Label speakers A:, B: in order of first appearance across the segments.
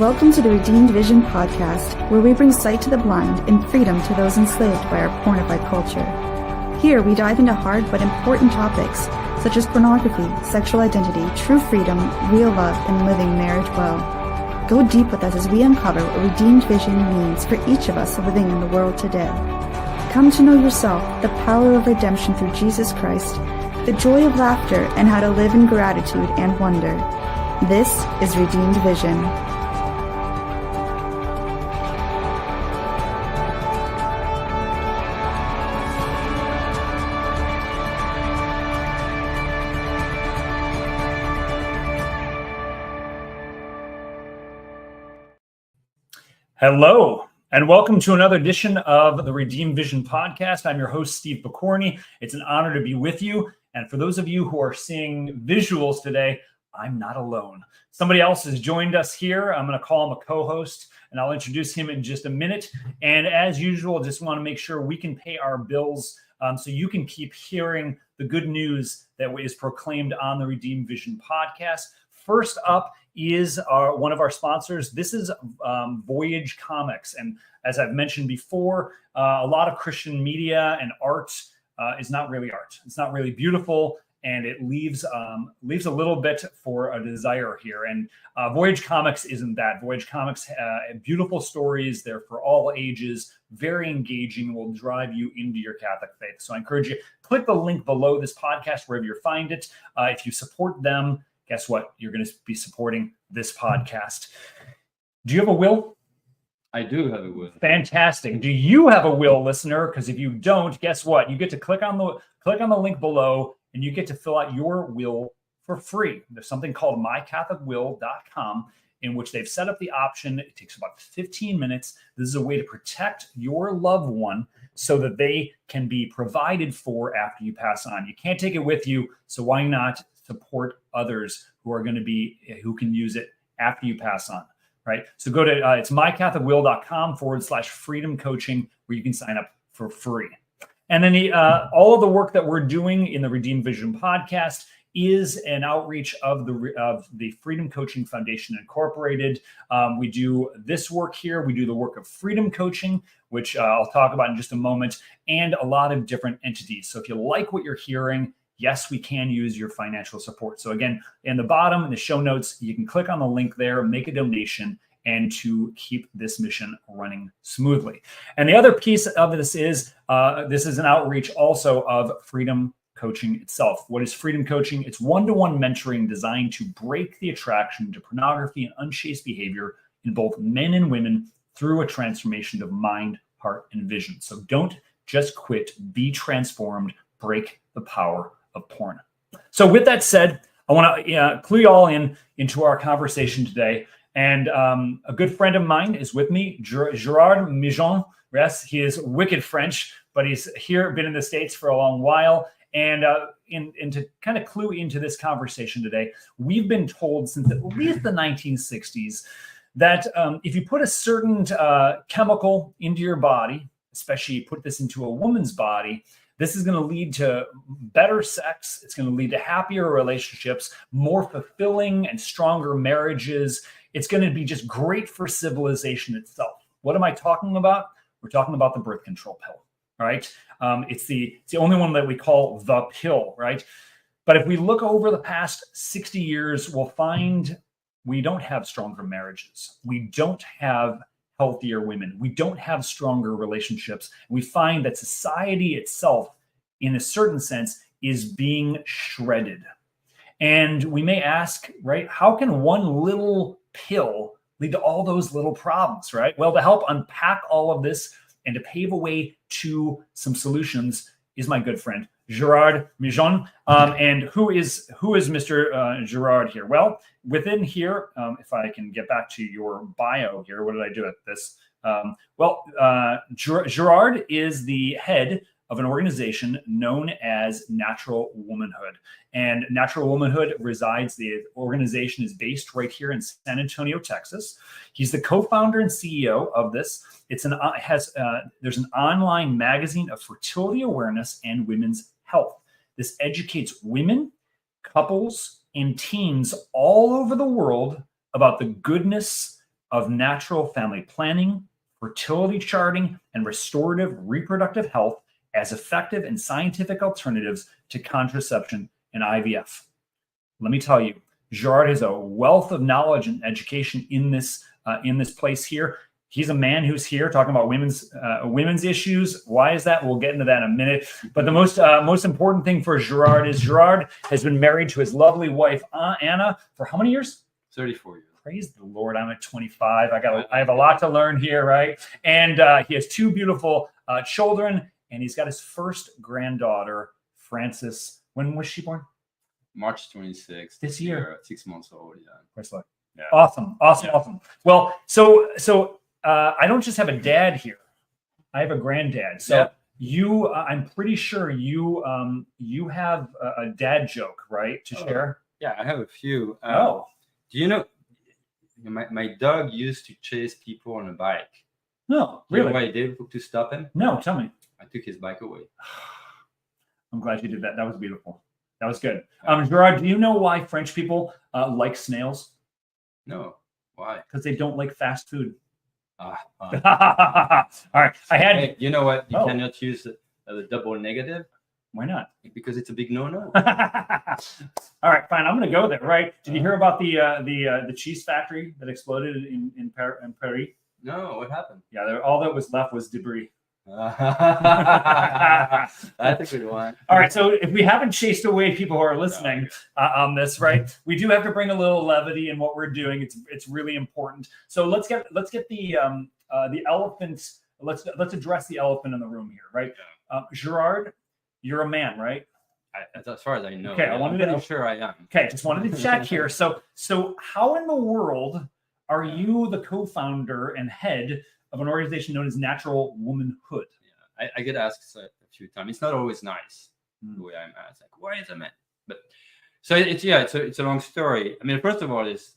A: Welcome to the Redeemed Vision podcast, where we bring sight to the blind and freedom to those enslaved by our pornified culture. Here, we dive into hard but important topics, such as pornography, sexual identity, true freedom, real love, and living marriage well. Go deep with us as we uncover what Redeemed Vision means for each of us living in the world today. Come to know yourself, the power of redemption through Jesus Christ, the joy of laughter, and how to live in gratitude and wonder. This is Redeemed Vision.
B: Hello, and welcome to another edition of the Redeemed Vision podcast. I'm your host, Steve Pokorny. It's an honor to be with you. And for those of you who are seeing visuals today, I'm not alone. Somebody else has joined us here. I'm going to call him a co-host, and I'll introduce him in just a minute. And as usual, just want to make sure we can pay our bills so you can keep hearing the good news that is proclaimed on the Redeemed Vision podcast. First up is one of our sponsors. This is Voyage Comics. And as I've mentioned before, a lot of Christian media and art is not really art. It's not really beautiful, and it leaves a little bit for a desire here. And Voyage Comics isn't that. Voyage Comics beautiful stories. They're for all ages, very engaging, will drive you into your Catholic faith. So I encourage you, click the link below this podcast, wherever you find it. If you support them, guess what? You're going to be supporting this podcast. Do you have a will?
C: I do have a will.
B: Fantastic. Do you have a will, listener? Because if you don't, guess what? You get to click on the link below, and you get to fill out your will for free. There's something called mycatholicwill.com, in which they've set up the option. It takes about 15 minutes. This is a way to protect your loved one so that they can be provided for after you pass on. You can't take it with you, so why not support others who can use it after you pass on, right? So go to, it's mycatholicwill.com/freedom coaching, where you can sign up for free. And then all of the work that we're doing in the Redeemed Vision podcast is an outreach of the Freedom Coaching Foundation Incorporated. We do this work here. We do the work of freedom coaching, which I'll talk about in just a moment, and a lot of different entities. So if you like what you're hearing, yes, we can use your financial support. So again, in the bottom, in the show notes, you can click on the link there, make a donation, and to keep this mission running smoothly. And the other piece of this is an outreach also of freedom coaching itself. What is freedom coaching? It's one-to-one mentoring designed to break the attraction to pornography and unchaste behavior in both men and women through a transformation of mind, heart, and vision. So don't just quit, be transformed, break the power of porn. So with that said, I want to clue you all into our conversation today. And a good friend of mine is with me, Gerard Migeon. Yes, he is wicked French, but he's been in the States for a long while. And to kind of clue into this conversation today, we've been told since at least the 1960s that if you put a certain chemical into your body, especially you put this into a woman's body, this is going to lead to better sex. It's going to lead to happier relationships, more fulfilling and stronger marriages. It's going to be just great for civilization itself. What am I talking about? We're talking about the birth control pill, right? It's the only one that we call the pill, right? But if we look over the past 60 years, we'll find we don't have stronger marriages. We don't have healthier women. We don't have stronger relationships. We find that society itself, in a certain sense, is being shredded. And we may ask, right, how can one little pill lead to all those little problems, right? Well, to help unpack all of this and to pave a way to some solutions is my good friend, Gerard Migeon. And who is Mr. Gerard here? Well, within here, if I can get back to your bio here, what did I do at this? Gerard is the head of an organization known as Natural Womanhood. And Natural Womanhood the organization is based right here in San Antonio, Texas. He's the co-founder and CEO of this. There's an online magazine of fertility awareness and women's health. This educates women, couples, and teens all over the world about the goodness of natural family planning, fertility charting, and restorative reproductive health as effective and scientific alternatives to contraception and IVF. Let me tell you, Gerard has a wealth of knowledge and education in this place here. He's a man who's here talking about women's issues. Why is that? We'll get into that in a minute. But the most important thing for Gerard is Gerard has been married to his lovely wife Anna for how many years?
C: 34 years.
B: Praise the Lord. I'm at 25. I have a lot to learn here, right? And he has two beautiful children, and he's got his first granddaughter, Frances. When was she born?
C: March 26th.
B: This year.
C: 6 months old, yeah.
B: Praise the Lord.
C: Yeah.
B: Awesome. Well, so I don't just have a dad here. I have a granddad. So you, I'm pretty sure you have a dad joke, right, to share?
C: Yeah, I have a few. Do you know, my dog used to chase people on a bike.
B: No,
C: You know
B: really?
C: what I did to stop him?
B: No, tell me.
C: I took his bike away.
B: I'm glad you did that. That was beautiful. That was good. Gerard, do you know why French people like snails?
C: No. Why?
B: Because they don't like fast food.
C: All
B: right.
C: Hey, you know what? You cannot use the double negative.
B: Why not?
C: Because it's a big no-no.
B: All right, fine. I'm going to go there. Right? Did you hear about the cheese factory that exploded in Paris?
C: No. What happened?
B: Yeah, all that was left was debris.
C: That's a good one.
B: All right, so if we haven't chased away people who are listening on this, right, we do have to bring a little levity in what we're doing. It's really important. So let's get the elephant. Let's address the elephant in the room here, right? Gerard, you're a man, right?
C: As far as I know.
B: Okay, I'm pretty
C: sure I am.
B: Okay, just wanted to check here. So how in the world are you the co-founder and head of an organization known as Natural Womanhood?
C: Yeah, I get asked a few times. It's not always nice the way I'm asked. Like, why is a man? But so it's a long story. I mean, first of all, is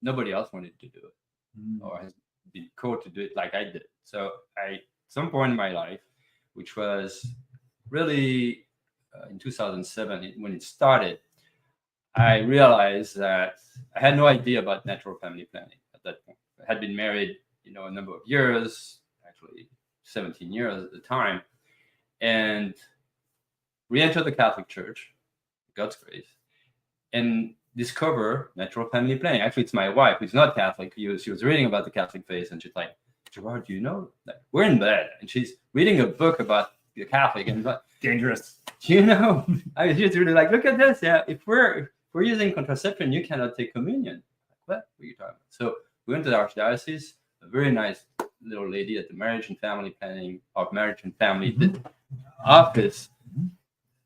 C: nobody else wanted to do it or has been called to do it like I did. So at some point in my life, which was really in 2007 when it started, I realized that I had no idea about natural family planning at that point. I had been married, a number of years, actually 17 years at the time, and re-entered the Catholic Church, God's grace, and discover natural family planning. Actually, it's my wife who's not Catholic. She was reading about the Catholic faith, and she's like, Gerard, do you know? Like, we're in bed, and she's reading a book about the Catholic, and like,
B: dangerous.
C: I mean, she's really like, look at this. Yeah, if we're using contraception, you cannot take communion. Like, what are you talking about? So we went to the Archdiocese. A very nice little lady at the marriage and family planning of marriage and family office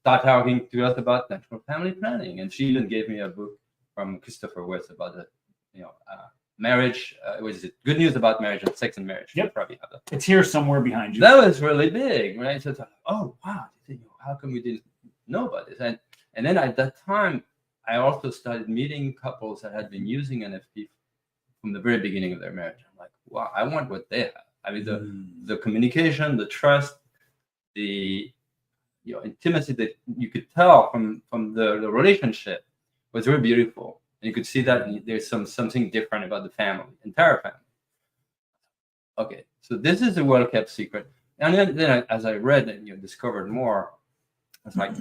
C: started talking to us about natural family planning, and she even gave me a book from Christopher West about the marriage. It was Good News About Marriage and Sex and Marriage.
B: Yep.
C: You probably have that.
B: It's here somewhere behind you.
C: That was really big, right? So oh wow, how come we didn't know about this? And then at that time, I also started meeting couples that had been using NFP from the very beginning of their marriage. I'm like, wow, I want what they have. I mean, the communication, the trust, the intimacy that you could tell from the relationship was very beautiful. And you could see that there's something different about the entire family. Okay, so this is a well-kept secret. And then as I read and discovered more, it's like,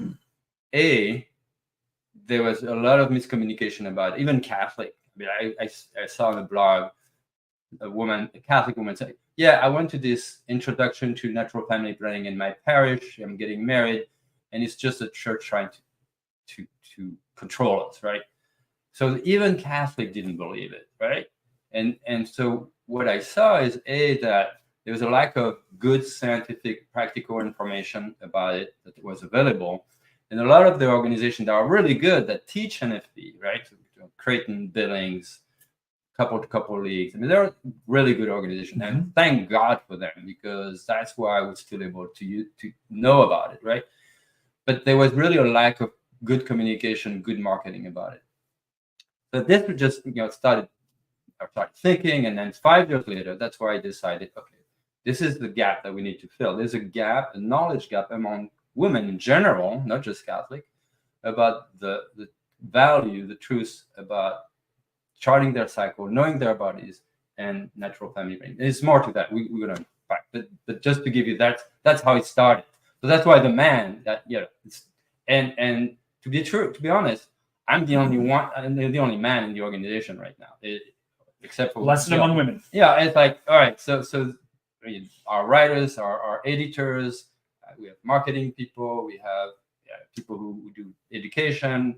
C: there was a lot of miscommunication about it, even Catholic. I mean, I saw on the blog a Catholic woman say, yeah, I went to this introduction to natural family planning in my parish. I'm getting married, and it's just a church trying to control us, right? So even Catholic didn't believe it, right? And so what I saw is that there was a lack of good scientific, practical information about it that was available. And a lot of the organizations that are really good that teach NFP, right? Creighton, Billings, couple to couple leagues. I mean, they're really good organizations, and thank God for them, because that's why I was still able to know about it, right? But there was really a lack of good communication, good marketing about it. So this just I started thinking, and then 5 years later, that's why I decided, okay, this is the gap that we need to fill. There's a gap, a knowledge gap among women in general, not just Catholic, about the value, the truth about charting their cycle, knowing their bodies, and natural family planning. There's more to that. We're gonna back, but just to give you that's how it started. So that's why the man that and to be honest, I'm the only one. I'm the only man in the organization right now, except for
B: blessed among women.
C: Yeah, it's like all right. So I mean, our writers, our editors, we have marketing people, we have people who do education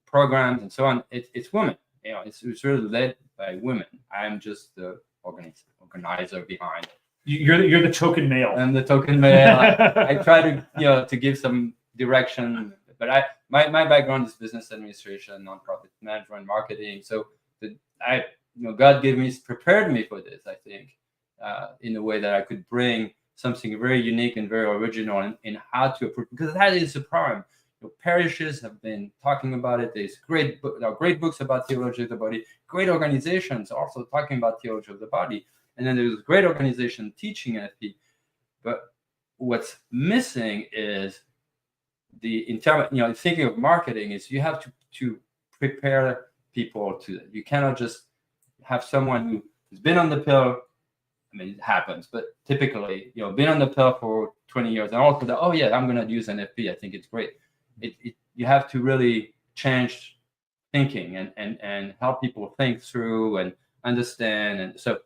C: programs and so on. It's women. It's really led by women. I'm just the organizer behind it.
B: You're the token male.
C: I'm the token male. I try to to give some direction, but my background is business administration, nonprofit management, marketing. So God prepared me for this. I think in a way that I could bring something very unique and very original in how to approach, because that is the problem. Parishes have been talking about it. There's great books about theology of the body, great organizations also talking about theology of the body, and then there's a great organization teaching FP. But what's missing is thinking of marketing is you have to prepare people to that. You cannot just have someone who's been on the pill. I mean, it happens, but typically, been on the pill for 20 years and also that, oh yeah, I'm going to use NFP. I think it's great. You have to really change thinking and help people think through and understand. And so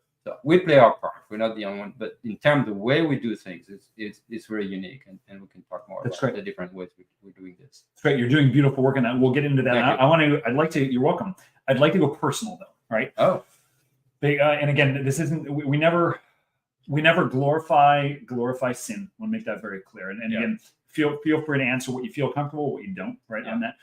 C: we play our part. We're not the only one, but in terms of the way we do things, it's very unique, and we can talk more about the different ways we're doing this.
B: That's great. You're doing beautiful work, and we'll get into that. You're welcome. I'd like to go personal though, right?
C: Oh.
B: And again, this isn't. We never glorify sin. We'll make that very clear. And again, feel free to answer what you feel comfortable, what you don't, right? On that.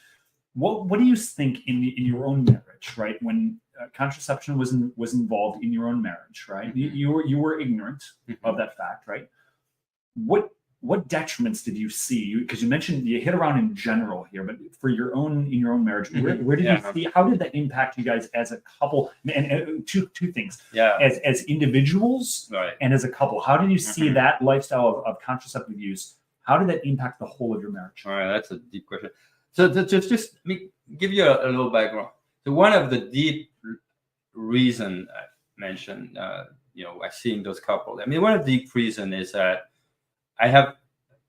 B: What do you think in your own marriage, right? When contraception was involved in your own marriage, right? Mm-hmm. You were ignorant of that fact, right? What detriments did you see? Because you mentioned you hit around in general here, but for in your own marriage, where did you see? How did that impact you guys as a couple? And two things.
C: Yeah.
B: As individuals,
C: right,
B: and as a couple, how did you see that lifestyle of contraceptive use? How did that impact the whole of your marriage?
C: All right, that's a deep question. So just let me give you a little background. So one of the deep reason I mentioned, I see in those couples. I mean, one of the deep reason is that I have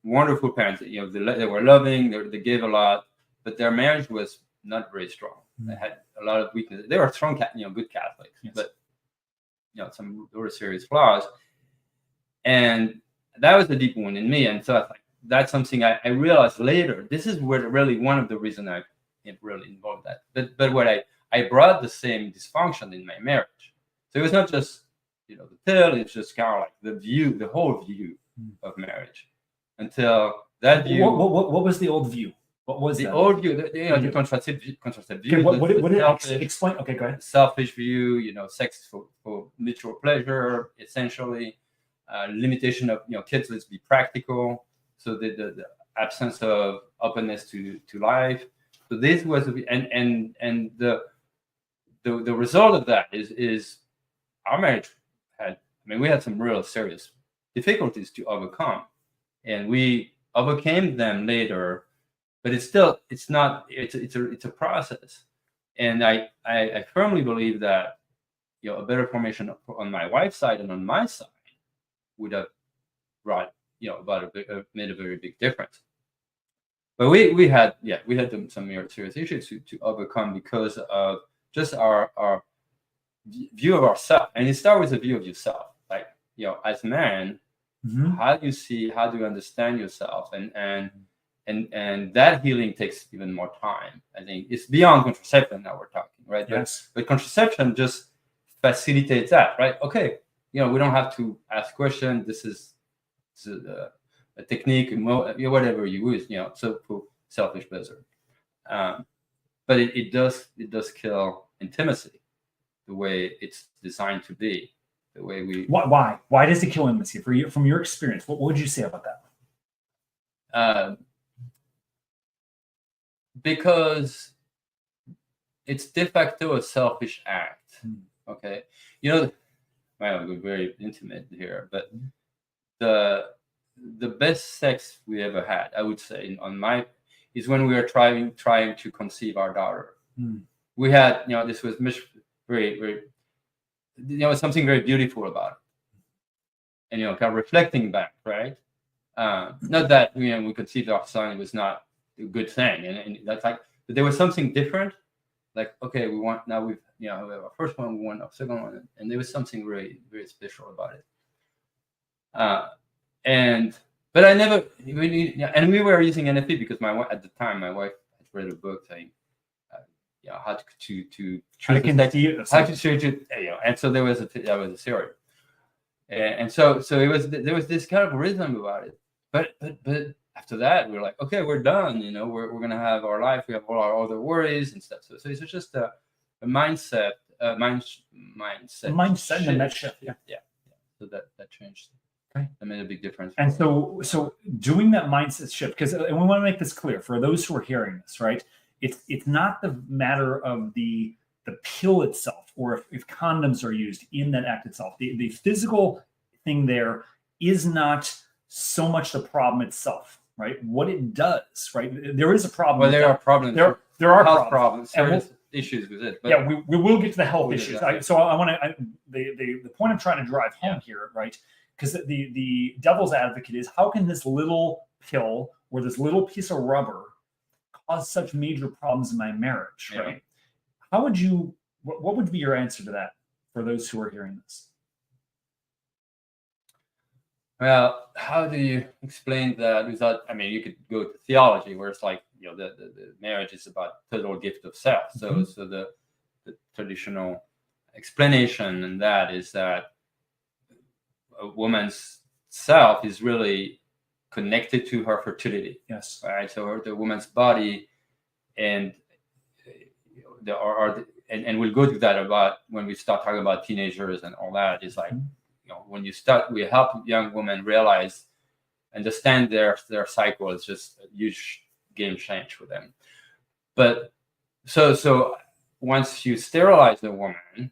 C: wonderful parents. They were loving. They gave a lot, but their marriage was not very strong. They had a lot of weaknesses. They were strong, good Catholics, yes, but some very serious flaws. And that was the deep wound in me. And so I was like, that's something I realized later. This is where really one of the reasons I really involved that. But what I brought the same dysfunction in my marriage. So it was not just the pill. It's just kind of like the whole view of marriage. Until that view.
B: What was the old view? What was
C: the old view? The contraceptive view.
B: Okay, what did it explain? Okay, go ahead.
C: Selfish view. Sex for mutual pleasure, essentially. Limitation of kids. Let's be practical. So the absence of openness to life. So this was and the result of that is our marriage we had some real serious difficulties to overcome, and we overcame them later. But it's a process, and I firmly believe that a better formation on my wife's side and on my side would have brought made a very big difference. But we had some serious issues to overcome because of just our view of ourselves, and it starts with a view of yourself. Like as a man, how do you understand yourself, and that healing takes even more time. I think it's beyond contraception that we're talking, right?
B: Yes.
C: But contraception just facilitates that, right? Okay, we don't have to ask questions. This is a technique, whatever you use, so for selfish pleasure. But it does kill intimacy, the way it's designed to be, the way we.
B: Why does it kill intimacy? From your experience, what would you say about that?
C: Because it's de facto a selfish act. Okay, we're very intimate here, but the best sex we ever had, I would say, is when we were trying to conceive our daughter. We had, this was very, very something very beautiful about it. And, kind of reflecting back, right? Not that, we conceived our son was not a good thing. And that's like, but there was something different. Like, okay, we have our first one, we want our second one. And there was something really, very special about it. But I never, and we were using NFP because at the time, my wife had read a book saying, how to choose how to choose it, and so that was a theory, and so there was this kind of rhythm about it, but after that we were like, okay, we're done, we're gonna have our life, we have all our other worries and stuff, so it's just a mindset
B: and that shift,
C: so that changed.
B: Okay.
C: That made a big difference.
B: And so doing that mindset shift, because we want to make this clear for those who are hearing this, right? It's not the matter of the pill itself, or if condoms are used in that act itself. The physical thing there is not so much the problem itself, right? What it does, right? There is a problem.
C: Well, there are problems.
B: There are
C: health problems.
B: And
C: issues with it. But
B: we will get to the health issues. So I want to. The point I'm trying to drive home here, right? Because the devil's advocate is, how can this little pill or this little piece of rubber cause such major problems in my marriage, right? How would you, what would be your answer to that for those who are hearing this?
C: Well, how do you explain that without, you could go to theology where it's like, the marriage is about total gift of self. So the traditional explanation in that is that a woman's self is really connected to her fertility.
B: Yes.
C: Right. So the woman's body, and and we'll go to that about when we start talking about teenagers and all that. Is like, when we help young women understand their cycle. It's just a huge game change for them. But so once you sterilize the woman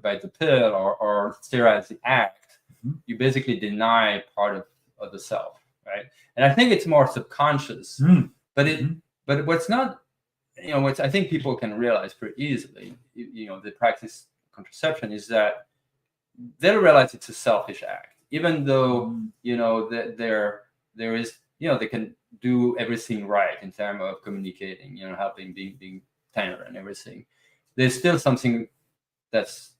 C: by the pill or sterilize the act, you basically deny part of the self, right? And I think it's more subconscious, but what's not, what I think people can realize pretty easily, the practice contraception, is that they'll realize it's a selfish act, even though, that there is, they can do everything right in terms of communicating, helping, being tender and everything. There's still something that's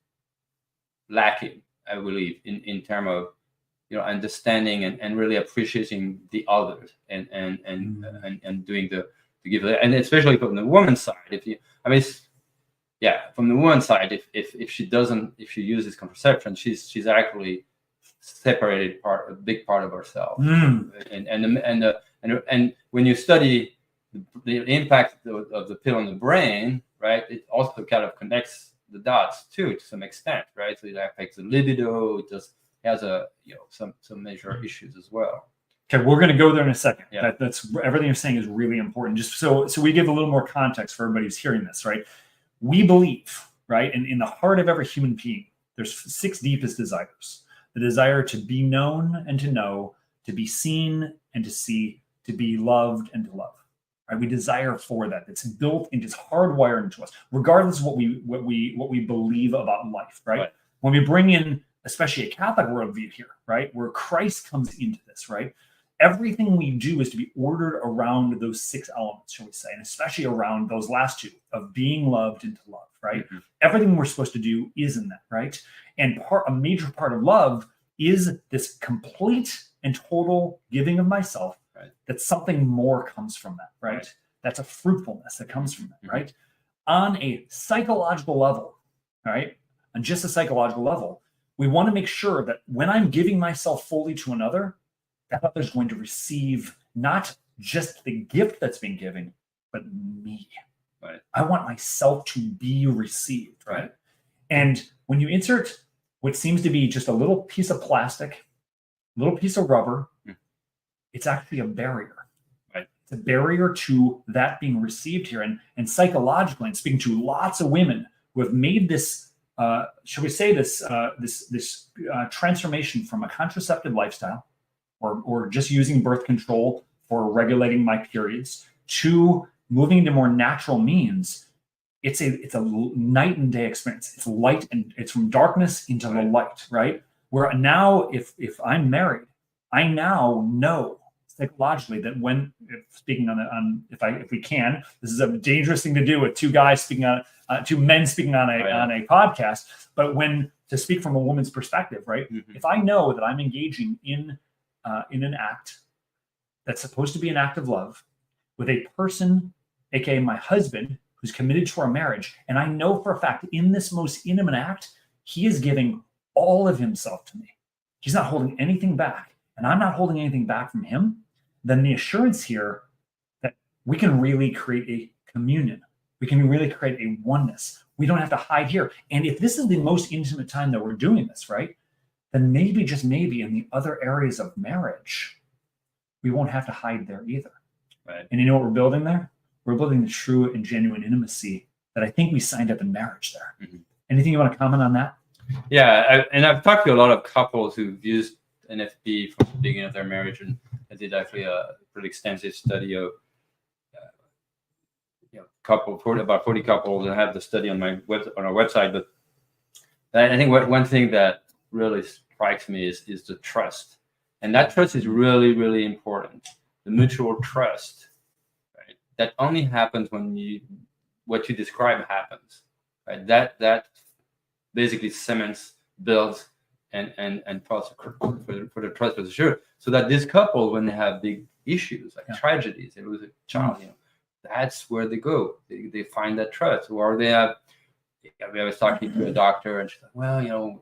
C: lacking, I believe, in terms of, understanding and really appreciating the others and doing the give it, and especially from the woman's side. From the woman's side, if she uses contraception, she's actually separated a big part of herself. And when you study the impact of the pill on the brain, right, it also kind of connects the dots too, to some extent, right? So it affects the libido. It just has some major issues as well.
B: Okay, we're going to go there in a second.
C: Yeah.
B: That's everything you're saying is really important. Just so we give a little more context for everybody who's hearing this, right? We believe, right, in the heart of every human being, there's 6 deepest desires: the desire to be known and to know, to be seen and to see, to be loved and to love. Right? We desire for that. It's built into, it's hardwired into us, regardless of what we believe about life. Right? When we bring in, especially a Catholic worldview here, right, where Christ comes into this, right, everything we do is to be ordered around those 6 elements, shall we say, and especially around those last 2 of being loved and to love. Right? Everything we're supposed to do is in that. Right? And a major part of love is this complete and total giving of myself. Right. That something more comes from that, right? That's a fruitfulness that comes from that, right? On a psychological level, right? On just a psychological level, we want to make sure that when I'm giving myself fully to another, that other's going to receive not just the gift that's being given, but me. Right. I want myself to be received, right? And when you insert what seems to be just a little piece of plastic, little piece of rubber, it's actually a barrier, right? It's a barrier to that being received here. And psychologically, and speaking to lots of women who have made this, shall we say this transformation from a contraceptive lifestyle, or just using birth control for regulating my periods, to moving into more natural means, it's a night and day experience. It's light and it's from darkness into the light, right? Where now, if I'm married, I now know psychologically that when speaking if we can, this is a dangerous thing to do with two guys speaking on two men speaking on a podcast, but when to speak from a woman's perspective, right? If I know that I'm engaging in an act that's supposed to be an act of love with a person, aka my husband, who's committed to our marriage, and I know for a fact in this most intimate act, he is giving all of himself to me. He's not holding anything back, and I'm not holding anything back from him. Then the assurance here that we can really create a communion. We can really create a oneness. We don't have to hide here. And if this is the most intimate time that we're doing this, right, then maybe, just maybe, in the other areas of marriage, we won't have to hide there either.
C: Right.
B: And you know what we're building there? We're building the true and genuine intimacy that I think we signed up in marriage there. Anything you want to comment on that?
C: Yeah, and I've talked to a lot of couples who've used NFP from the beginning of their marriage, and I did actually a pretty extensive study of about 40 couples, and I have the study on our website. But I think one thing that really strikes me is the trust, and that trust is really, really important. The mutual trust, right? That only happens when what you describe happens, right? That basically cements, builds, and for the trust for sure. So that this couple, when they have big issues like tragedies, they lose a child, that's where they go. They find that trust. Or they have. I was talking to a doctor, and she's like, "Well,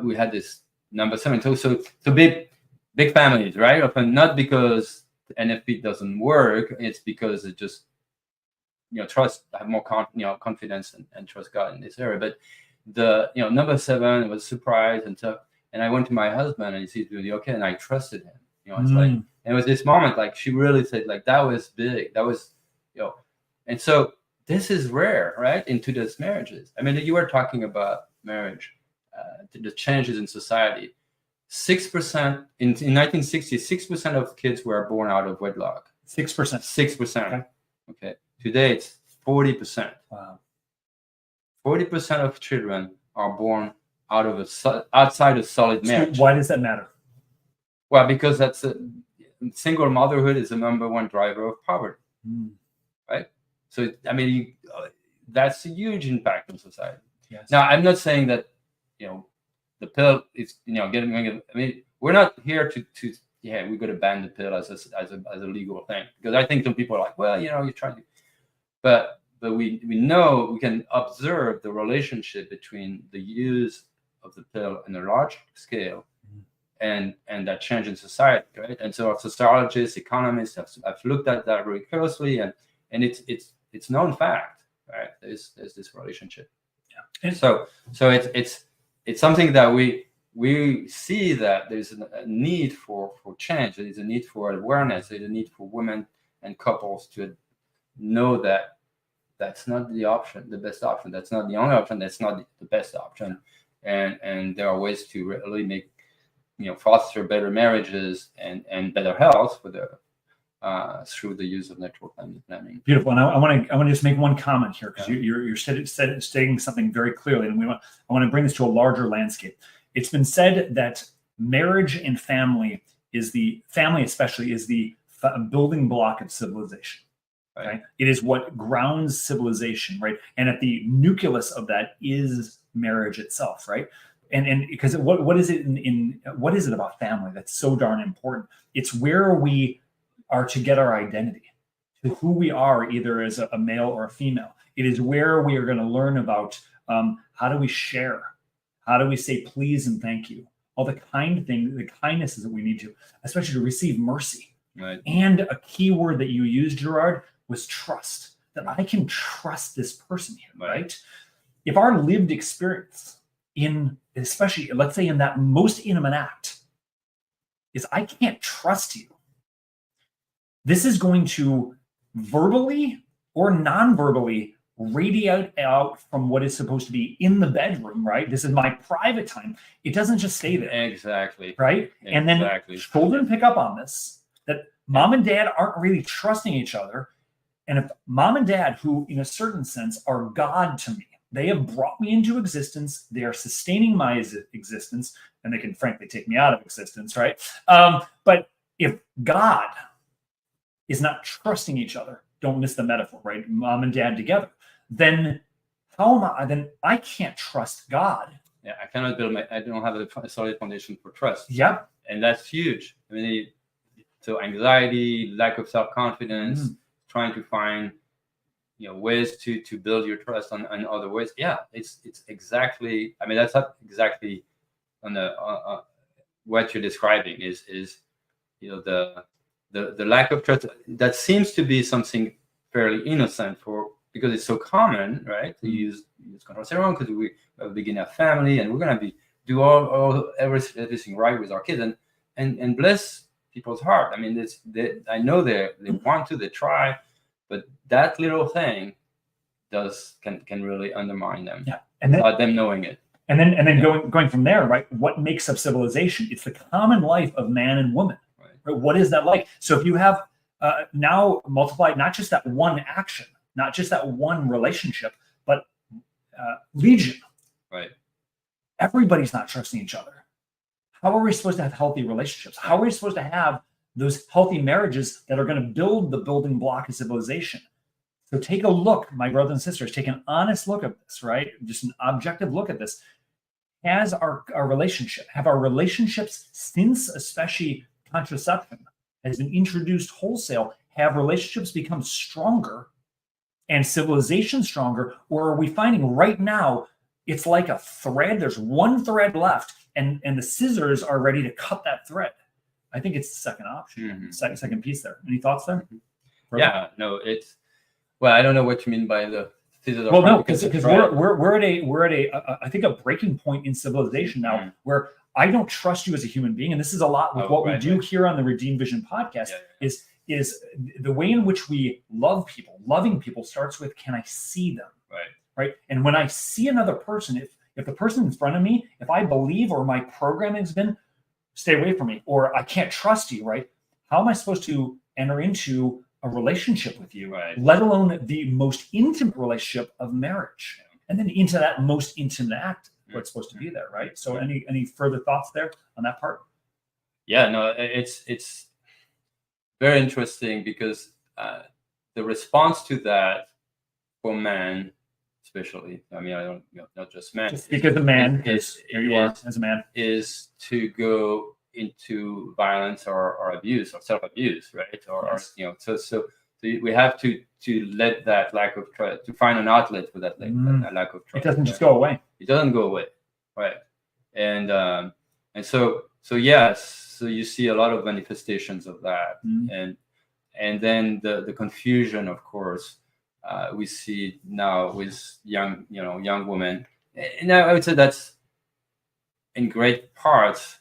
C: we had this number 7." So big families, right? Often not because the NFP doesn't work. It's because it just trust, have more confidence and trust God in this area. But the number 7 was surprised and stuff. And I went to my husband, and he said, "Really okay?" And I trusted him. It's like, and it was this moment, like she really said, like that was big. That was, and so this is rare, right? In today's marriages. I mean, you were talking about marriage, the changes in society. 6% in 1960, 6% of kids were born out of wedlock.
B: 6%.
C: 6%. Okay. Today it's 40%.
B: Wow.
C: 40% of children are born out of outside a solid marriage.
B: So why does that matter?
C: Well, because single motherhood is the number one driver of poverty, right? So I mean, that's a huge impact on society.
B: Yes.
C: Now, I'm not saying that the pill is getting. I mean, we're not here to we got to ban the pill as a legal thing, because I think some people are like, well, you're trying to, but we know we can observe the relationship between the use of the pill on a large scale and that change in society, right? And so sociologists, economists have looked at that very closely, and it's known fact, right? There's this relationship. Yeah. And so it's something that we see that there's a need for change. There's a need for awareness. There's a need for women and couples to know that that's not the best option. That's not the only option. That's not the best option. And there are ways to really make, foster better marriages and better health for through the use of natural family planning.
B: Beautiful. And I want to just make one comment here, because you're stating something very clearly, and I want to bring this to a larger landscape. It's been said that marriage and family especially is the building block of civilization. Right? It is what grounds civilization, right? And at the nucleus of that is marriage itself, right? And because what is it what is it about family that's so darn important? It's where we are to get our identity, to who we are, either as a male or a female. It is where we are going to learn about how do we share, how do we say please and thank you, all the kindnesses that we need to, especially to receive mercy.
C: Right. And
B: a key word that you used, Gerard, was trust. That I can trust this person here, right? If our lived experience especially, let's say in that most intimate act, is I can't trust you, this is going to verbally or non-verbally radiate out from what is supposed to be in the bedroom, right? This is my private time. It doesn't just stay there.
C: Exactly.
B: Right?
C: Exactly.
B: And then children pick up on this, that mom and dad aren't really trusting each other. And if mom and dad, who in a certain sense are God to me, they have brought me into existence, they are sustaining my existence, and they can frankly take me out of existence, right? But if God is not trusting each other, don't miss the metaphor, right? Mom and dad together, then how am I? Then I can't trust God.
C: Yeah, I cannot I don't have a solid foundation for trust.
B: Yep.
C: And that's huge. I mean, so anxiety, lack of self-confidence, trying to find, ways to build your trust on other ways. Yeah, it's exactly. I mean, that's not exactly on the what you're describing is the lack of trust. That seems to be something fairly innocent because it's so common, right? To use contraceptives because we begin a family and we're gonna do everything right with our kids and bless people's heart. I mean, I know they want to, they try, but that little thing can really undermine them.
B: Yeah, and
C: without them knowing it.
B: And then going from there, right? What makes up civilization? It's the common life of man and woman. Right? What is that like? So if you have now multiplied not just that one action, not just that one relationship, but legion.
C: Right.
B: Everybody's not trusting each other. How are we supposed to have healthy relationships? How are we supposed to have those healthy marriages that are going to build the building block of civilization? So take a look, my brothers and sisters, take an honest look at this, right? Just an objective look at this. Have our relationships, since especially contraception has been introduced wholesale, have relationships become stronger and civilization stronger? Or are we finding right now it's like a thread? There's one thread left, and the scissors are ready to cut that thread. I think it's the second option, second piece there. Any thoughts there?
C: Yeah, no, well, I don't know what you mean by the scissors.
B: Well, no, because we're at a I think a breaking point in civilization now where I don't trust you as a human being, and this is a lot with what we do here on the Redeemed Vision podcast. Is the way in which we love people. Loving people starts with, can I see them? Right. And when I see another person, if the person in front of me, if I believe or my programming has been, stay away from me, or I can't trust you, right? How am I supposed to enter into a relationship with you, let alone the most intimate relationship of marriage, and then into that most intimate act where it's supposed to be there, right? So any further thoughts there on that part?
C: Yeah, no, it's very interesting because the response to that for men, especially, I mean, I don't, not just men. Just
B: because the man, because here you are as a man,
C: is to go into violence or abuse or self-abuse, right? Or so we have to let that lack of trust, to find an outlet for that lack of trust.
B: It doesn't just go away.
C: It doesn't go away, right? And so yes, so you see a lot of manifestations of that, and then the confusion, of course, we see now with young women, and I would say that's in great parts.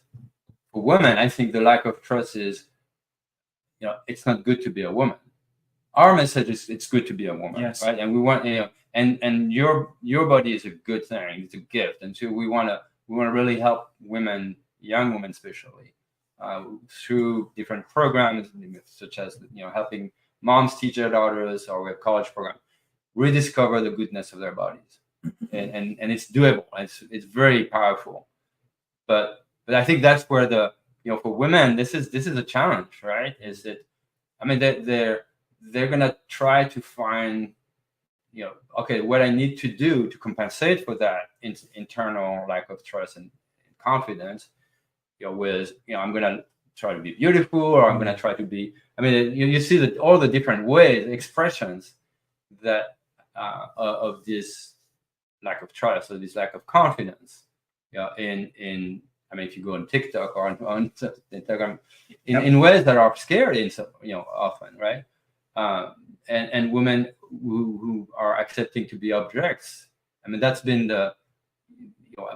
C: For women, I think the lack of trust is, it's not good to be a woman. Our message is it's good to be a woman, right? And we want, and your body is a good thing, it's a gift, and so we want to really help women, young women especially, through different programs such as helping moms teach their daughters, or we have college program, rediscover the goodness of their bodies, and it's doable. It's very powerful, but I think that's where for women, this is a challenge, right? Is that, I mean, they're gonna try to find, okay, what I need to do to compensate for that internal lack of trust and confidence, with I'm gonna try to be beautiful, or I'm gonna try to be. I mean, you see that all the different ways, expressions that of this lack of trust or this lack of confidence, in I mean, if you go on TikTok or on Instagram, in ways that are scary, often, right? And women who are accepting to be objects. I mean, that's been a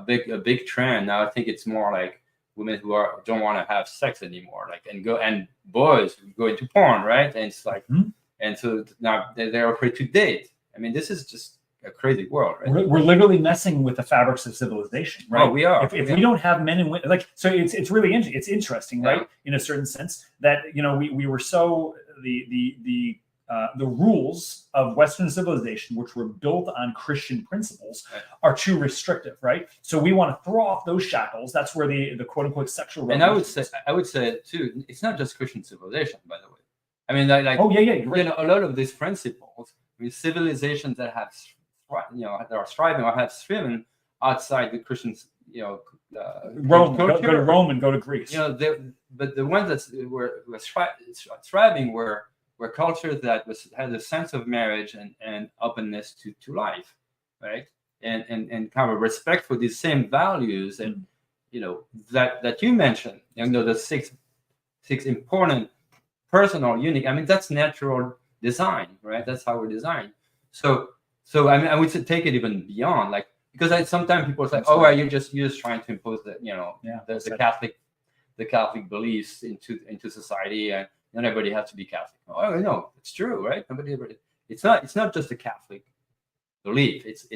C: big trend. Now I think it's more like women who don't want to have sex anymore, and boys who go into porn, right? And it's like, and so now they're afraid to date. I mean, this is just a crazy world, right?
B: We're literally messing with the fabrics of civilization, right?
C: Oh, we are.
B: If we don't have men and women, so it's really interesting. It's interesting, right? In a certain sense that we were so the the rules of Western civilization, which were built on Christian principles, are too restrictive, right? So we want to throw off those shackles. That's where the quote unquote sexual revolution.
C: And I would say too, it's not just Christian civilization, by the way. I mean, like
B: oh yeah, you're right.
C: A lot of these principles, I mean, civilizations that have, that are striving or have striven outside the Christians,
B: Rome, go to Rome and go to Greece.
C: But the ones that were thriving were cultures that had a sense of marriage and openness to life, right? And kind of respect for these same values, and that you mentioned, the six important personal unique. I mean, that's natural design, right? That's how we're designed. So I mean, I would say take it even beyond, like, because sometimes people say, "Oh, well, you're just trying to impose the Catholic beliefs into society, and not everybody has to be Catholic." Oh, no, it's true, right? It's not just a Catholic belief. It's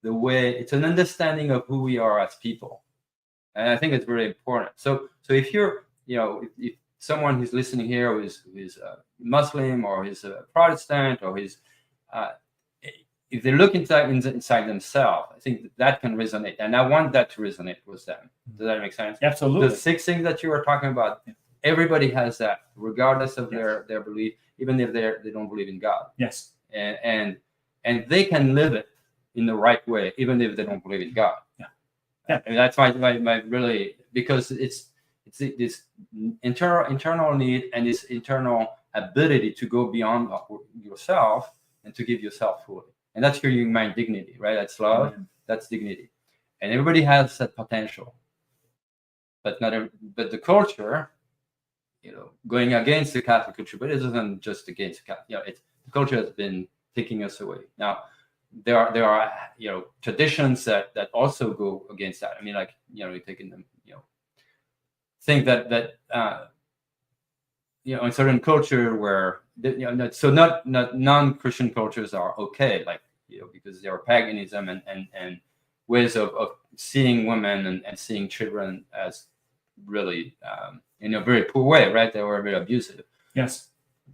C: the way, it's an understanding of who we are as people, and I think it's very important. So if you're if someone who's listening here who is a Muslim, or is a Protestant, or is if they look inside themselves, I think that can resonate, and I want that to resonate with them. Does that make sense?
B: Absolutely.
C: The 6 things that you were talking about, everybody has that, regardless of their belief, even if they don't believe in God.
B: Yes.
C: And they can live it in the right way, even if they don't believe in God.
B: Yeah.
C: And that's my really, because it's this internal need and this internal ability to go beyond yourself and to give yourself fully. And that's your human dignity, right? That's love. Mm-hmm. That's dignity, and everybody has that potential. But but the culture, going against the Catholic culture, but it isn't just against the Catholic. The culture has been taking us away. Now, there are traditions that also go against that. I mean, like you're taking them, think that in certain culture where so not non-Christian cultures are okay, like because there are paganism and ways of seeing women and seeing children as really in a very poor way, right? They were very abusive.
B: Yes,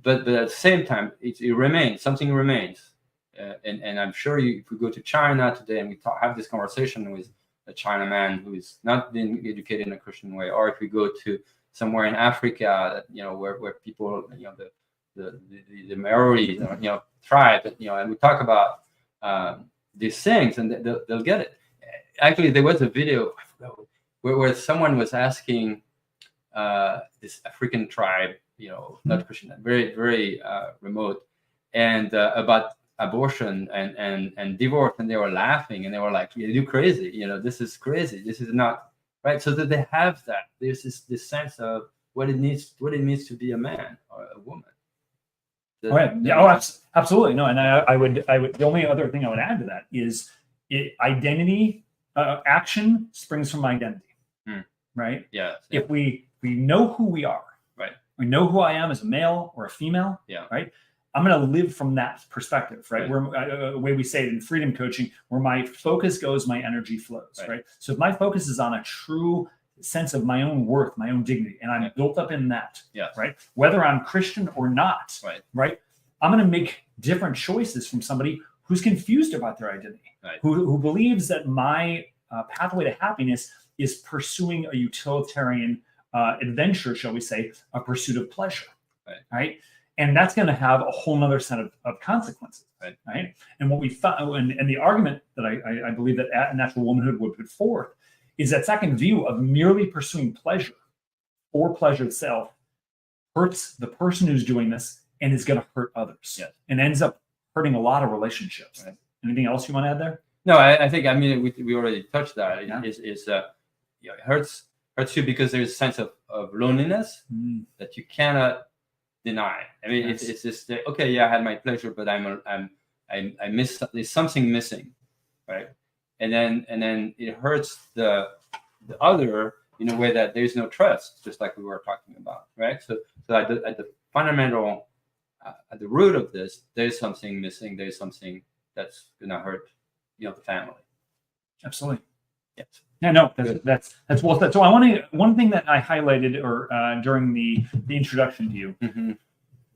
C: but at the same time, it remains, something remains, and I'm sure if we go to China today and we have this conversation with a Chinaman who is not being educated in a Christian way, or if we go to somewhere in Africa, where people, the Maori, tribe, and we talk about these things, and they'll get it. Actually, there was a video where someone was asking this African tribe, not Christian, very very remote, and about abortion and divorce, and they were laughing, and they were like, "You're crazy! This is crazy. This is not." Right, so that they have that. There's this sense of what it means to be a man or a woman.
B: Absolutely. No, and I would. The only other thing I would add to that is identity. Action springs from identity, right?
C: Yeah.
B: If we know who we are,
C: right?
B: We know who I am as a male or a female, right? I'm going to live from that perspective, right? Where the way we say it in freedom coaching, where my focus goes, my energy flows, right? So if my focus is on a true sense of my own worth, my own dignity, and I'm built up in that, right? Whether I'm Christian or not, right? I'm going to make different choices from somebody who's confused about their identity, who believes that my pathway to happiness is pursuing a utilitarian adventure, shall we say, a pursuit of pleasure, right? And that's going to have a whole nother set of consequences, right? And what we found, and the argument that I believe that Natural Womanhood would put forth is that second view of merely pursuing pleasure for pleasure itself hurts the person who's doing this and is going to hurt others, and ends up hurting a lot of relationships. Anything else you want to add there?
C: No, I think, we already touched that. It hurts you because there's a sense of loneliness that you cannot deny. I mean, it's just okay. I had my pleasure, but I miss. There's something missing, right? And then it hurts the other in a way that there's no trust, just like we were talking about, right? So at the fundamental, at the root of this, there's something missing. There's something that's gonna hurt, the family.
B: Absolutely.
C: Yes.
B: Yeah, no, that's well said. So one thing that I highlighted during the introduction to you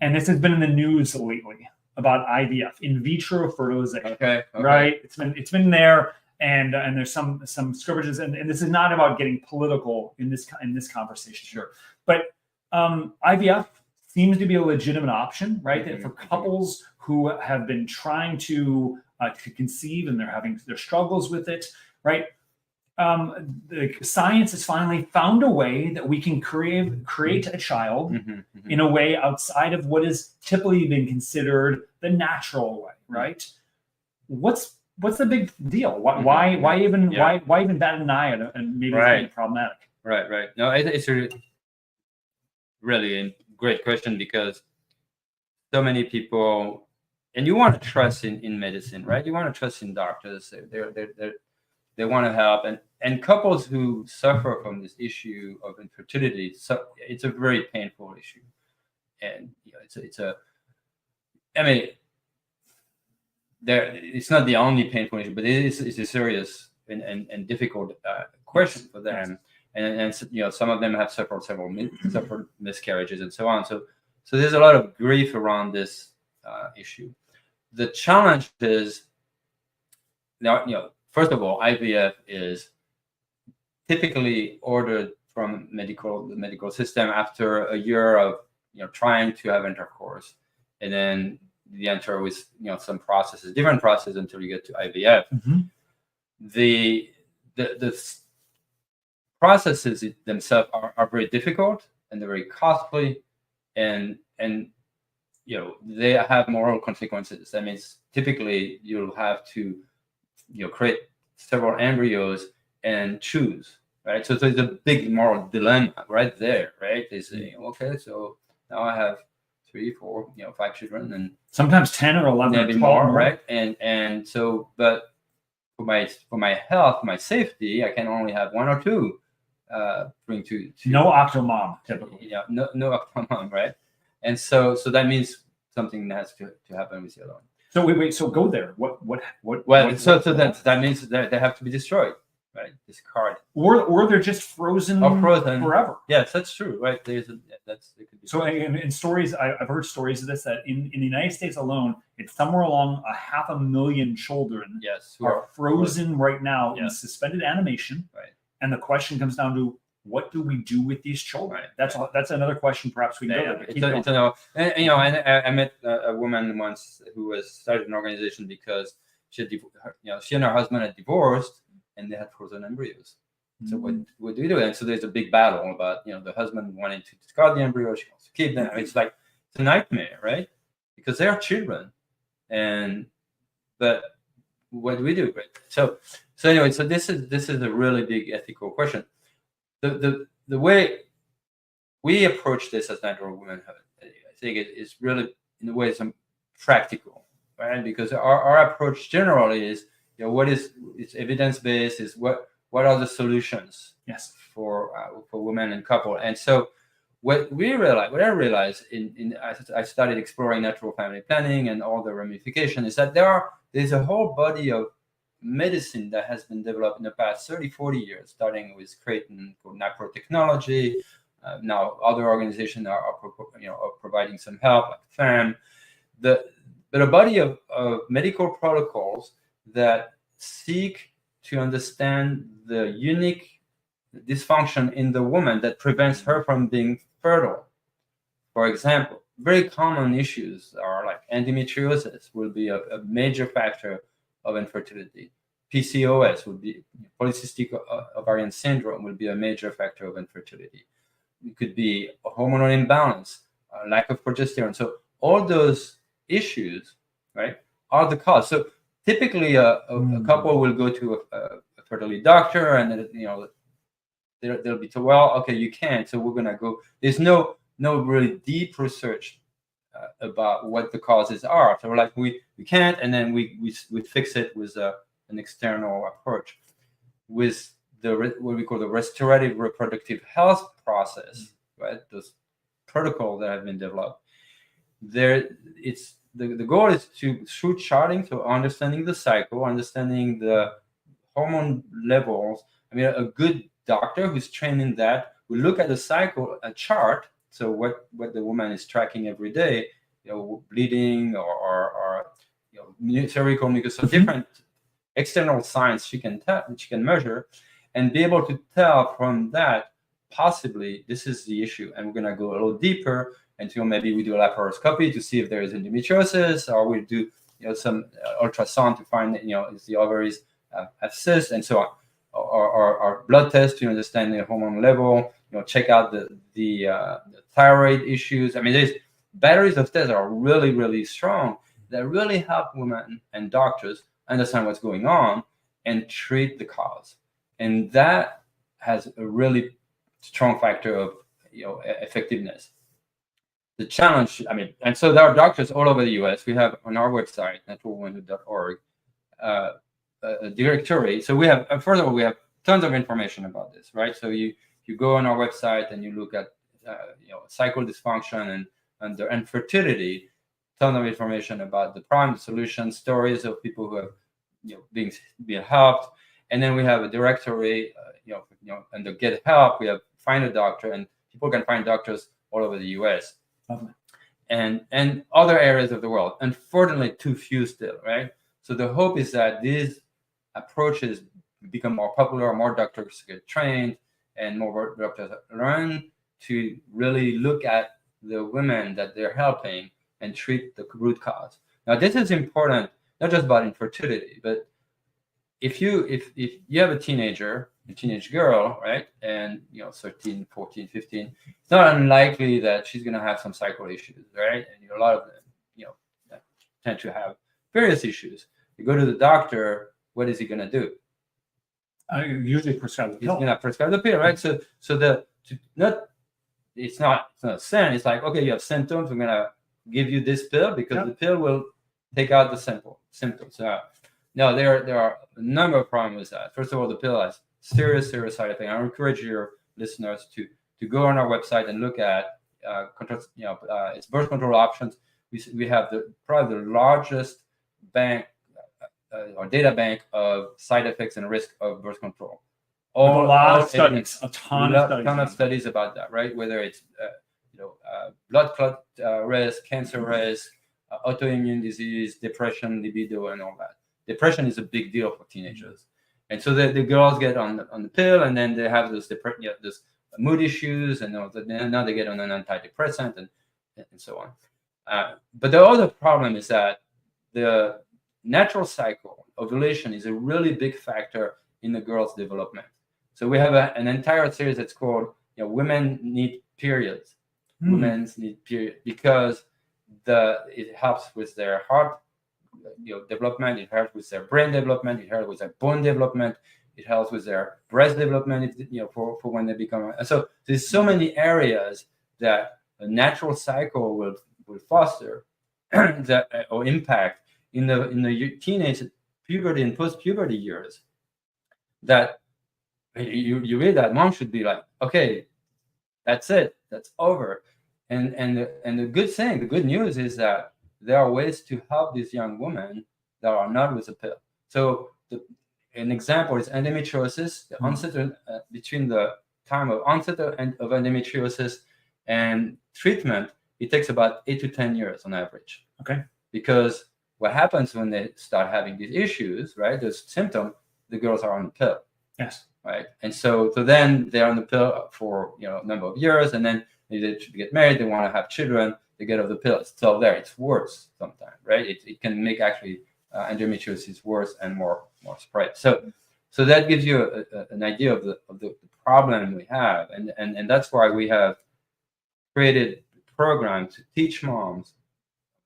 B: and this has been in the news lately about IVF, in vitro fertilization.
C: Okay.
B: Right? It's been there, and there's some scrimmages, and this is not about getting political in this conversation.
C: Sure.
B: But IVF seems to be a legitimate option, right?
C: Mm-hmm.
B: For couples who have been trying to conceive and they're having their struggles with it, right? The science has finally found a way that we can create a child in a way outside of what is typically been considered the natural way, right? What's the big deal? Why even bat an eye at it, and maybe it's being problematic?
C: Right. No, it's a really a great question, because so many people, and you want to trust in medicine, right? You want to trust in doctors. They want to help, and couples who suffer from this issue of infertility, so it's a very painful issue, and it's not the only painful issue, but it's a serious and difficult question for them, and some of them have suffered suffered miscarriages and so on. So there's a lot of grief around this issue. The challenge is now, first of all, IVF is typically ordered from the medical system after a year of trying to have intercourse, and then you enter with some different processes until you get to IVF. The processes themselves are very difficult, and they're very costly, and they have moral consequences. That means typically you'll have to create several embryos and choose, right? So there's a big moral dilemma right there, right? They say, okay, so now I have 3, 4, 5 children, and
B: sometimes 10 or 11
C: maybe
B: or 12
C: more, right? And so, but for my health, my safety, I can only have 1 or 2. Bring to
B: no octomom typically.
C: No octomom, right? And so that means something has to happen with the other one.
B: So wait. So go there. What?
C: That means that they have to be destroyed, right? Discarded,
B: or they're just frozen forever.
C: Yes, that's true, right? It could be.
B: So in stories, I've heard stories of this, that in the United States alone, it's somewhere along 500,000 children
C: who
B: are frozen right now in
C: Yes.
B: suspended animation.
C: Right.
B: And the question comes down to, what do we do with these children? Right. That's another question. Perhaps we can go there.
C: I met a woman once who started an organization because she and her husband had divorced, and they had frozen embryos. So what do we do? And so there's a big battle about the husband wanting to discard the embryo, she wants to keep them. It's a nightmare, right? Because they are children, but what do we do? Right? So anyway, so this is a really big ethical question. The way we approach this as Natural Womanhood, I think it is really, in a way, some practical, right? Because our approach generally is, it's evidence based. Is what are the solutions?
B: Yes. For
C: women and couple. And so what I realized I started exploring natural family planning and all the ramifications, is that there's a whole body of medicine that has been developed in the past 30-40 years, starting with Creighton called Naprotechnology. Now other organizations are providing some help, like FAM. But a body of medical protocols that seek to understand the unique dysfunction in the woman that prevents her from being fertile. For example, very common issues are like endometriosis will be a major factor of infertility. PCOS would be polycystic ovarian syndrome will be a major factor of infertility. It could be a hormonal imbalance, lack of progesterone. So all those issues, right, are the cause. So typically a couple will go to a fertility doctor, and they'll be told, well, okay, you can't, so we're gonna go. There's no really deep research about what the causes are. So we're like, we can't, and then we fix it with an external approach. With what we call the restorative reproductive health process, right? Those protocols that have been developed. The goal is to, through charting, so understanding the cycle, understanding the hormone levels. I mean, a good doctor who's trained in that will look at the cycle, a chart, So what the woman is tracking every day, bleeding or cervical mucus, so different external signs she can measure, and be able to tell from that possibly this is the issue. And we're going to go a little deeper until maybe we do a laparoscopy to see if there is endometriosis, or we do some ultrasound to find if the ovaries have cysts, and so on, or blood tests to understand the hormone level, check out the thyroid issues. I mean, there's batteries of tests that are really, really strong that really help women and doctors understand what's going on and treat the cause. And that has a really strong factor of effectiveness. The challenge, and so there are doctors all over the US. We have on our website, naturalwomanhood.org, a directory. So we have, first of all, we have tons of information about this, right? So you go on our website and you look at cycle dysfunction and fertility, ton of information about the problem, solution, stories of people who have being helped. And then we have a directory, under Get Help, we have Find a Doctor, and people can find doctors all over the US. And other areas of the world. Unfortunately, too few still, right? So the hope is that these approaches become more popular, more doctors get trained, and more doctors learn to really look at the women that they're helping and treat the root cause. Now, this is important, not just about infertility, but if you have a teenage girl, right, and 13, 14, 15, it's not unlikely that she's going to have some cycle issues, right? And a lot of them, tend to have various issues. You go to the doctor, what is he going to do?
B: Usually prescribe the pill.
C: He's going to prescribe the pill, right? So it's not a sin. It's like, okay, you have symptoms. We're going to give you this pill because the pill will take out the symptoms. No, there are a number of problems with that. First of all, the pill has serious side effects. I encourage your listeners to go on our website and look at its birth control options. We have probably the largest bank or data bank of side effects and risk of birth control.
B: A ton of
C: studies about that, right? Whether it's blood clot risk, cancer risk, autoimmune disease, depression, libido, and all that. Depression is a big deal for teenagers, and so the girls get on the pill, and then they have those this mood issues, and now they get on an antidepressant, and so on. But the other problem is that the natural cycle, ovulation, is a really big factor in the girl's development. So we have an entire series that's called Women Need Periods. Women need period because it helps with their heart development, it helps with their brain development, it helps with their bone development, it helps with their breast development, for when they become. So there's so many areas that a natural cycle will foster that or impact in the teenage, puberty, and post-puberty years. That you read that mom should be like, okay, that's it, that's over. And the good news is that there are ways to help these young women that are not with a pill. So an example is endometriosis. The onset between the time of onset of endometriosis and treatment, it takes about 8 to 10 years on average.
B: Okay.
C: Because what happens when they start having these issues, right? Those symptoms, the girls are on the pill.
B: Yes.
C: Right. And so then they're on the pill for a number of years, and then they get married, they want to have children, they get off the pill. It's still there. It's worse sometimes, right? It can make actually endometriosis worse and more spread. So that gives you an idea of the problem we have, and that's why we have created a program to teach moms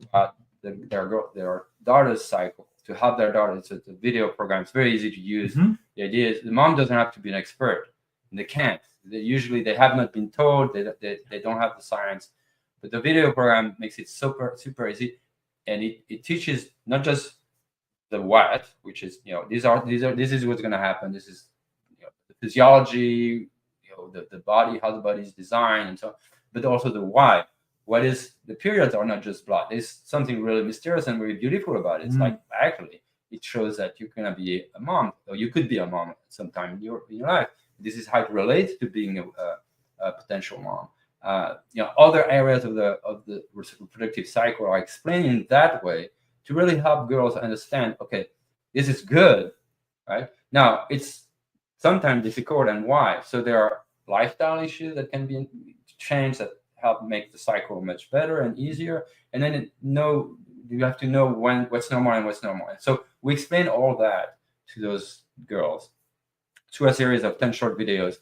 C: about their daughter's cycle, to help their daughters. It's a video program. It's very easy to use. The idea is the mom doesn't have to be an expert, and they can't. They have not been told. They don't have the science. But the video program makes it super easy, and it teaches not just the what, which is this is what's going to happen. This is the physiology, the body, how the body is designed, and so on, but also the why. What is the periods are not just blood. There's something really mysterious and very beautiful about it. It's like actually it shows that you're gonna be a mom, or you could be a mom sometime in your life. This is how it relates to being a potential mom. other areas of the reproductive cycle are explained in that way to really help girls understand, okay, this is good, right? Now, it's sometimes difficult, and why? So there are lifestyle issues that can be changed that help make the cycle much better and easier. And then you have to know what's normal and what's normal. And so we explain all that to those girls through a series of 10 short videos.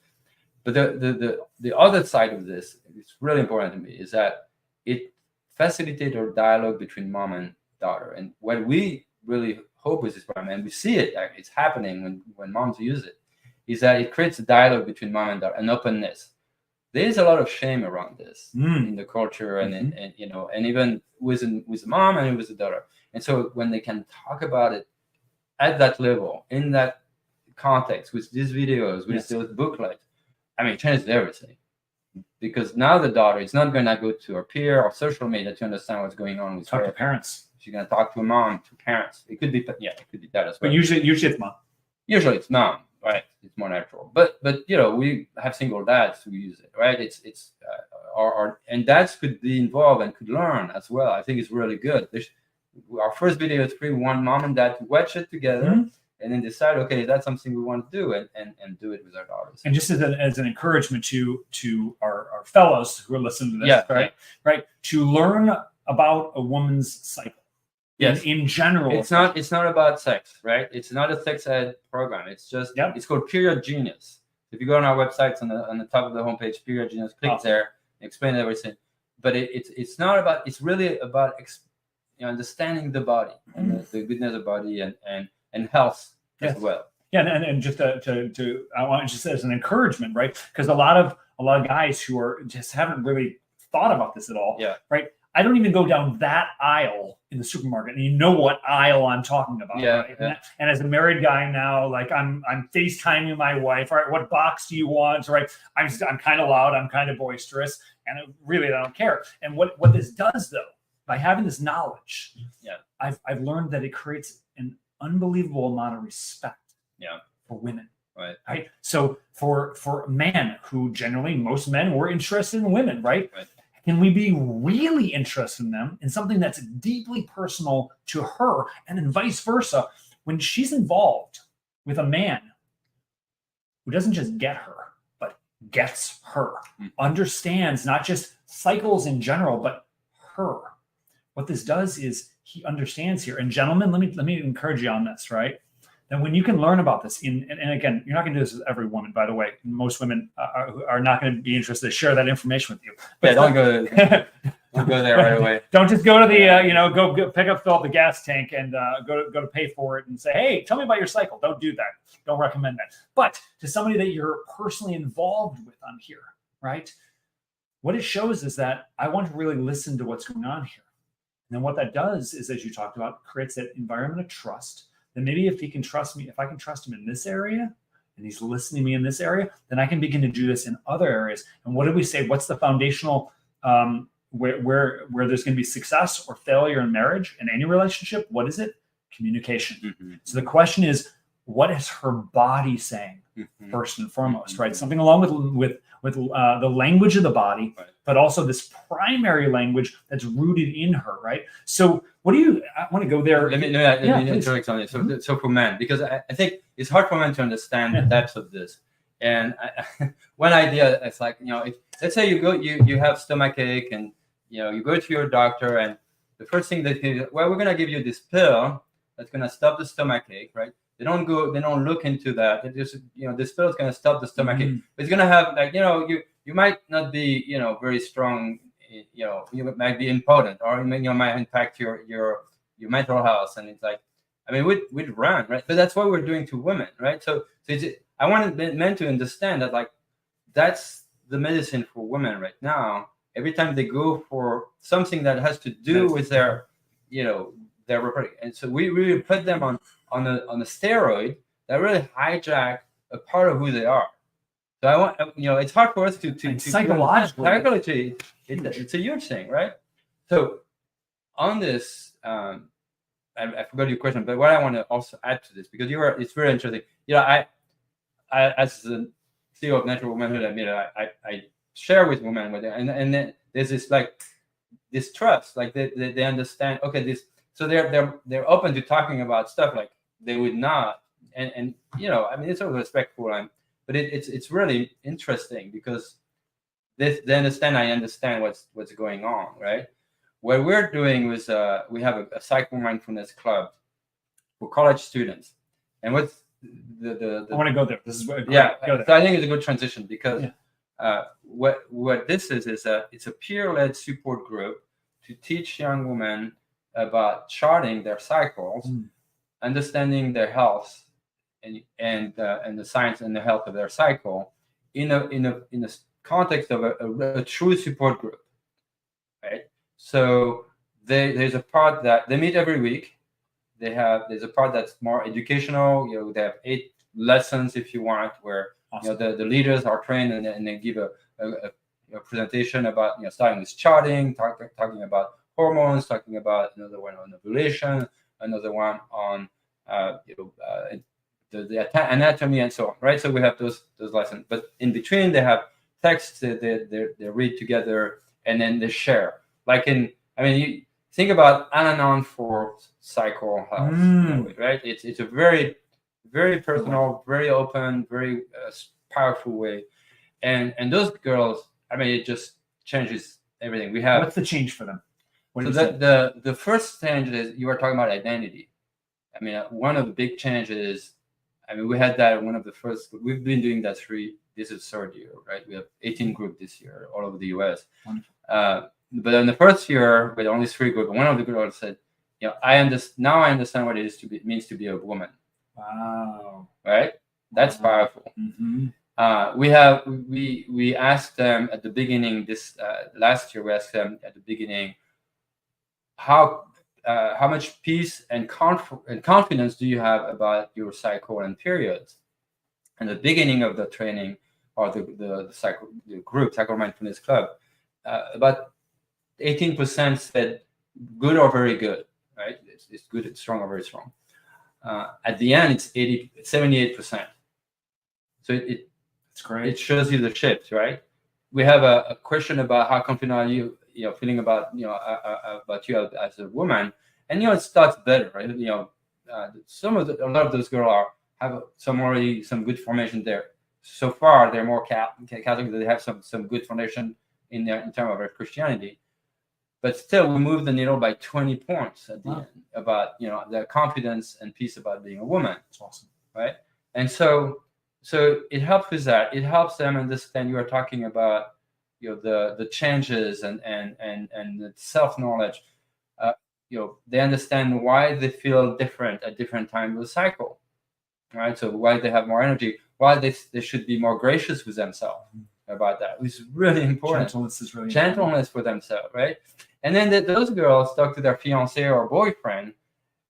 C: But the other side of this, it's really important to me, is that it facilitates a dialogue between mom and daughter. And what we really hope with this program, and we see it's happening when moms use it, is that it creates a dialogue between mom and daughter, an openness. There is a lot of shame around this in the culture, and and even with the mom and with the daughter. And so when they can talk about it at that level, in that context, with these videos, with those booklets, I mean, it changes everything. Because now the daughter is not going to go to her peer or social media to understand what's going on with her.
B: Talk to parents.
C: She's going to talk to a mom, to parents. It could be that as well.
B: But usually it's mom.
C: Usually it's mom, right? It's more natural. But we have single dads who use it, right? And dads could be involved and could learn as well. I think it's really good. Our first video is free. We want mom and dad to watch it together. And then decide, okay, that's something we want to do, and do it with our daughters.
B: And just as an encouragement to our fellows who are listening to this, right, to learn about a woman's cycle. Yes. In general,
C: it's not about sex, right? It's not a sex ed program. It's just it's called Period Genius. If you go on our website, on the top of the homepage, Period Genius, click there, explain everything. But it's not about. It's really about understanding the body and the goodness of the body and health as well.
B: Yeah, and just to I want to just as an encouragement, right? Because a lot of guys who are just haven't really thought about this at all.
C: Yeah.
B: Right. I don't even go down that aisle in the supermarket, and you know what aisle I'm talking about.
C: Yeah.
B: Right? Yeah. And as a married guy now, like I'm FaceTiming my wife. All right, what box do you want? Right. I'm kind of loud. I'm kind of boisterous, and I don't care. And what this does though, by having this knowledge, I've learned that it creates an unbelievable amount of respect for women. Right. So for a man who generally most men were interested in women, right? Can we be really interested in them in something that's deeply personal to her, and then vice versa when she's involved with a man who doesn't just get her, but gets her, understands not just cycles in general, but her. What this does is he understands here. And gentlemen, let me encourage you on this, right? And when you can learn about this, and again, you're not going to do this with every woman, by the way. Most women are not going to be interested to share that information with you. But
C: don't go there right away.
B: Don't just go to the go pick up, fill up the gas tank, and go to pay for it and say, hey, tell me about your cycle. Don't do that. Don't recommend that. But to somebody that you're personally involved with on here, right? What it shows is that I want to really listen to what's going on here. And then what that does is, as you talked about, creates that environment of trust. Then maybe if he can trust me, if I can trust him in this area, and he's listening to me in this area, then I can begin to do this in other areas. And what did we say? What's the foundational where there's going to be success or failure in marriage, in any relationship? What is it? Communication. So the question is, what is her body saying first and foremost, right? Something along with the language of the body, but also this primary language that's rooted in her, right? So I want to go there.
C: Let me interject on it. So for men, because I think it's hard for men to understand the depths of this. And one idea, it's like, let's say you have stomach ache, and you go to your doctor, and the first thing we're going to give you this pill that's going to stop the stomach ache, right? They don't look into that. They just, this pill is going to stop the stomach ache. But it's going to have, you might not be, very strong. You might be impotent, or you might impact your mental health. And it's like, we'd run, right? But that's what we're doing to women, right? So I want men to understand that, like, that's the medicine for women right now. Every time they go for something that has to do with their reproduction, and so we really put them on a steroid that really hijack a part of who they are. So I want, it's hard for us to psychologically, it's a huge thing, right? So on this, I forgot your question, but what I want to also add to this, because it's very interesting. I as the CEO of Natural Womanhood, share with women with it, and then there's this trust, like they understand. Okay, so they're open to talking about stuff like they would not, and I mean, it's all respectful, but it's really interesting because they understand. I understand what's going on, right? What we're doing was we have a psycho mindfulness club for college students, and what's the
B: I want to go there. This is great.
C: yeah.
B: Go there.
C: So I think it's a good transition because what this is it's a peer-led support group to teach young women about charting their cycles, understanding their health, and the science and the health of their cycle in a context of a true support group, right? So there's a part that they meet every week. There's a part that's more educational. They have 8 lessons if you want, where
B: awesome.
C: The leaders are trained and they give a presentation about starting with charting, talking about hormones, talking about another one on ovulation, another one on the anatomy and so on, right? So we have those lessons, but in between they have texts that they read together and then they share. You think about Al-Anon for cycle health, right? It's a very, very personal, very open, very powerful way, and those girls, it just changes everything.
B: What's the change for them?
C: So the first change is you were talking about identity. One of the big changes. We had that one of the first. We've been doing that this is third year, right? We have 18 groups this year all over the U.S. But in the first year, with only 3 groups, one of the girls said, I understand what it means to be a woman.
B: Wow.
C: Right? That's powerful.
B: Mm-hmm.
C: We asked them at the beginning last year. We asked them at the beginning how much peace and confidence do you have about your cycle and periods? And the beginning of the training or the group, Cycle Mindfulness Club, about 18% said good or very good, right? It's good, it's strong or very strong. At the end, it's 78%. So it's great. It shows you the shift, right? We have a question about how confident are you, feeling about about you as a woman, and it starts better, right? A lot of those girls have some good formation there. So far, they're more Catholic. They have some good foundation in terms of their Christianity, but still, we move the needle by 20 points at the end about their confidence and peace about being a woman.
B: That's awesome,
C: right? And so it helps with that. It helps them understand. You are talking about the changes and the self-knowledge. They understand why they feel different at different times of the cycle, right? So why they have more energy, why they should be more gracious with themselves about that, which is really important.
B: Gentleness is really
C: important for themselves, right? And then those girls talk to their fiancé or boyfriend,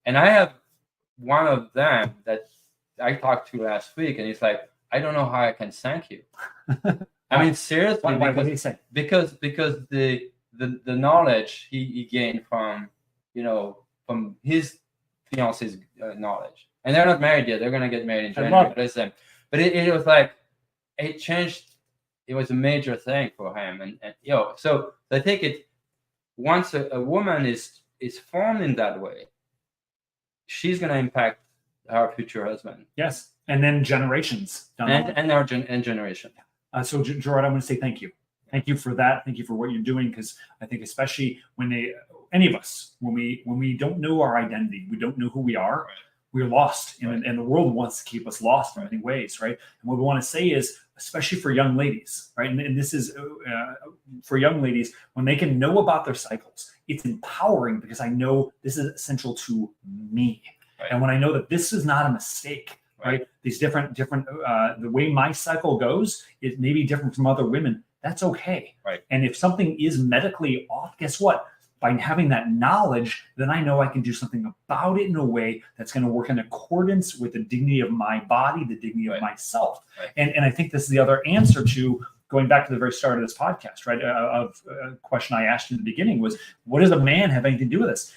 C: and I have one of them that I talked to last week, and he's like, I don't know how I can thank you. Seriously,
B: why did he say?
C: Because the knowledge he gained from his fiance's knowledge, and they're not married yet. They're gonna get married in January. But it was like it changed. It was a major thing for him, and so I think once a woman is formed in that way, she's gonna impact her future husband.
B: Yes, and then generations
C: and generation.
B: So Gerard, I'm going to say thank you. Thank you for that. Thank you for what you're doing, because I think especially when any of us, when we don't know our identity, we don't know who we are, we're lost, and the world wants to keep us lost in many ways, right? And what we want to say is, especially for young ladies, right? And this is for young ladies, when they can know about their cycles, it's empowering because I know this is essential to me. Right. And when I know that this is not a mistake, right? These different the way my cycle goes, it may be different from other women. That's okay.
C: Right.
B: And if something is medically off, guess what? By having that knowledge, then I know I can do something about it in a way that's going to work in accordance with the dignity of my body, the dignity of myself. Right. And I think this is the other answer to going back to the very start of this podcast, right? Of a question I asked you in the beginning was, what does a man have anything to do with this?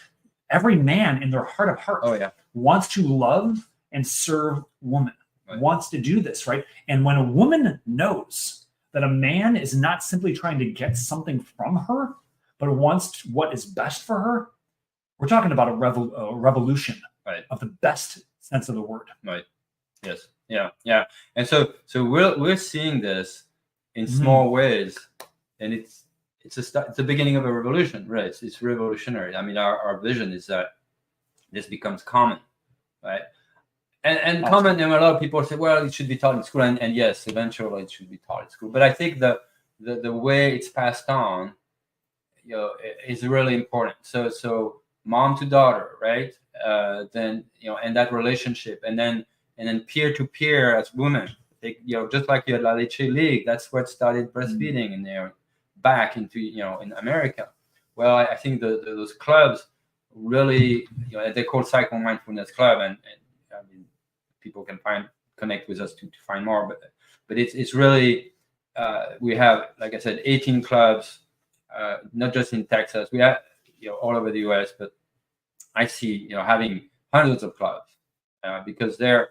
B: Every man in their heart of hearts wants to love and serve woman, wants to do this, right? And when a woman knows that a man is not simply trying to get something from her, but wants what is best for her, we're talking about a revolution,
C: right,
B: of the best sense of the word.
C: right. Yes. Yeah. And so we're seeing this in small ways, and it's the beginning of a revolution, right? It's revolutionary. I mean, our vision is that this becomes common, right? And
B: Awesome.
C: common, and a lot of people say, well, it should be taught in school, and yes, eventually it should be taught in school. But I think the way it's passed on, is really important. So mom to daughter, right? Then and that relationship, and then peer to peer as women, just like you had La Leche League. That's what started breastfeeding in there, back into in America. Well, I think those clubs really, they're called Cycle Mindfulness Club, and I mean, people can connect with us to find more, but it's really we have, like I said, 18 clubs, not just in Texas. We have all over the US, but I see having hundreds of clubs because they're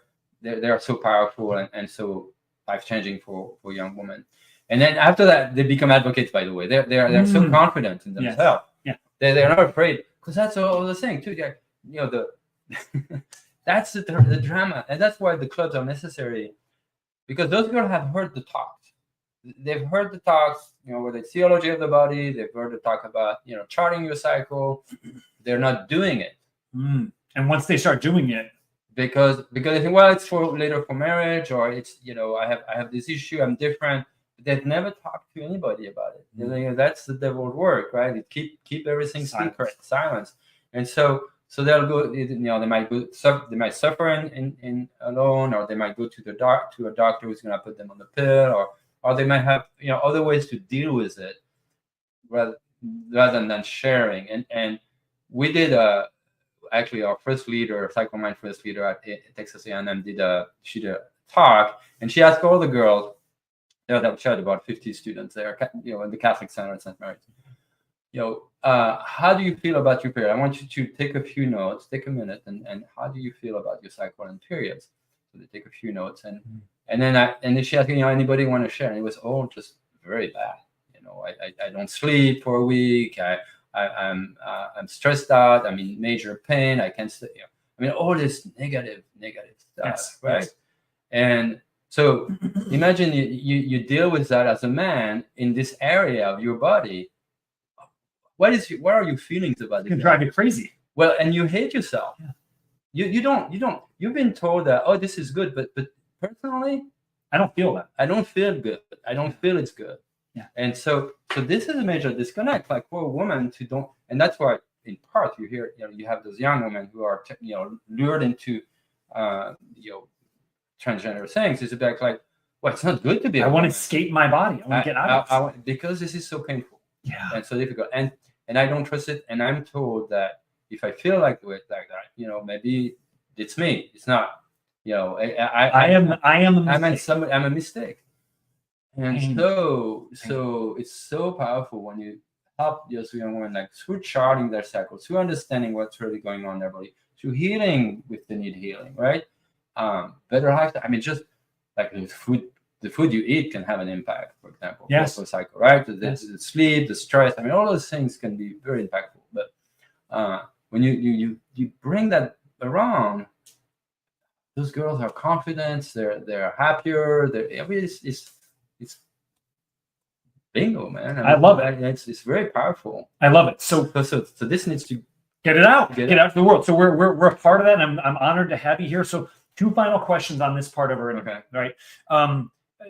C: so powerful and so life-changing for young women. And then after that, they become advocates. By the way, they're so confident in themselves.
B: Yeah.
C: They're not afraid, because that's all the thing too. That's the drama, and that's why the clubs are necessary, because those girls have heard the talks. They've heard the talks, whether it's theology of the body. They've heard the talk about charting your cycle. They're not doing it.
B: And once they start doing it,
C: because they think, well, it's for later for marriage, or it's I have this issue, I'm different. They've never talked to anybody about it. That's the devil's work, right? It keep everything secret, silence. And so they'll go. They might suffer in alone, or they might go to a doctor who's going to put them on the pill, or they might have other ways to deal with it, rather than sharing. And we did actually our first leader, Cycle Mindfulness leader at Texas A&M, did a talk, and she asked all the girls. She had about 50 students there, in the Catholic Center in St. Mary's. How do you feel about your period? I want you to take a few notes, take a minute, and how do you feel about your cycle and periods? So they take a few notes, and then she asked, anybody want to share? And it was all just very bad. I don't sleep for a week. I'm stressed out. I'm in major pain. I can't sleep. I mean, all this negative stuff,
B: yes,
C: right?
B: Yes.
C: And so imagine you deal with that as a man in this area of your body. What are your feelings about it?
B: It can drive you crazy.
C: Well, and you hate yourself. Yeah. You don't. You've been told that, oh, this is good, but personally,
B: I don't feel that.
C: I don't feel good. I don't feel it's good.
B: Yeah.
C: And so this is a major disconnect, like for a woman to don't, and that's why in part you hear, you have those young women who are lured into transgender things. It's about like, well, it's not good to be.
B: I want to escape my body. I want to get out of it.
C: Because this is so painful.
B: Yeah.
C: And so difficult. And I don't trust it. And I'm told that if I feel like it like that, maybe it's me. It's not. I'm a mistake. And so it's so powerful when you help those young women, like through charting their cycles, through understanding what's really going on in their body, through healing with the need healing, right? Better lifestyle. I mean, just like the food you eat can have an impact, for example.
B: Yes.
C: For cycle, right? The sleep, the stress. I mean, all those things can be very impactful. But when you bring that around, those girls are confident. They're happier. It's bingo, man.
B: I love it.
C: It's very powerful.
B: I love it. So
C: this needs to
B: get it out. Get out to the world. So we're a part of that, and I'm honored to have you here. So 2 final questions on this part of our interview, right?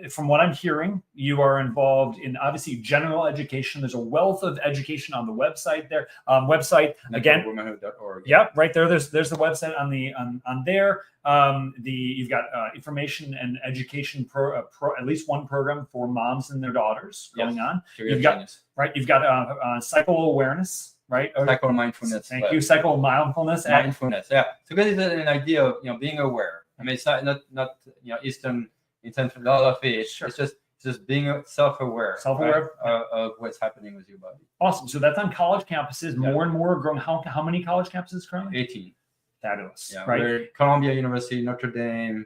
B: From what I'm hearing, you are involved in obviously general education. There's a wealth of education on the website there. Again,
C: naturalwomanhood.org.
B: Yeah, right there. There's the website on there. You've got information and education at least one program for moms and their daughters going on. You've got cycle awareness, right?
C: Cycle mindfulness.
B: Thank you. Cycle mindfulness.
C: Mindfulness. Yeah. So this is an idea of being aware. I mean, it's not Eastern philosophy.
B: Sure.
C: It's just being self-aware.
B: Self-aware,
C: right, of what's happening with your body.
B: Awesome. So that's on college campuses. More and more growing. How many college campuses currently?
C: 18.
B: Fabulous.
C: Yeah,
B: right.
C: We're Columbia University, Notre Dame,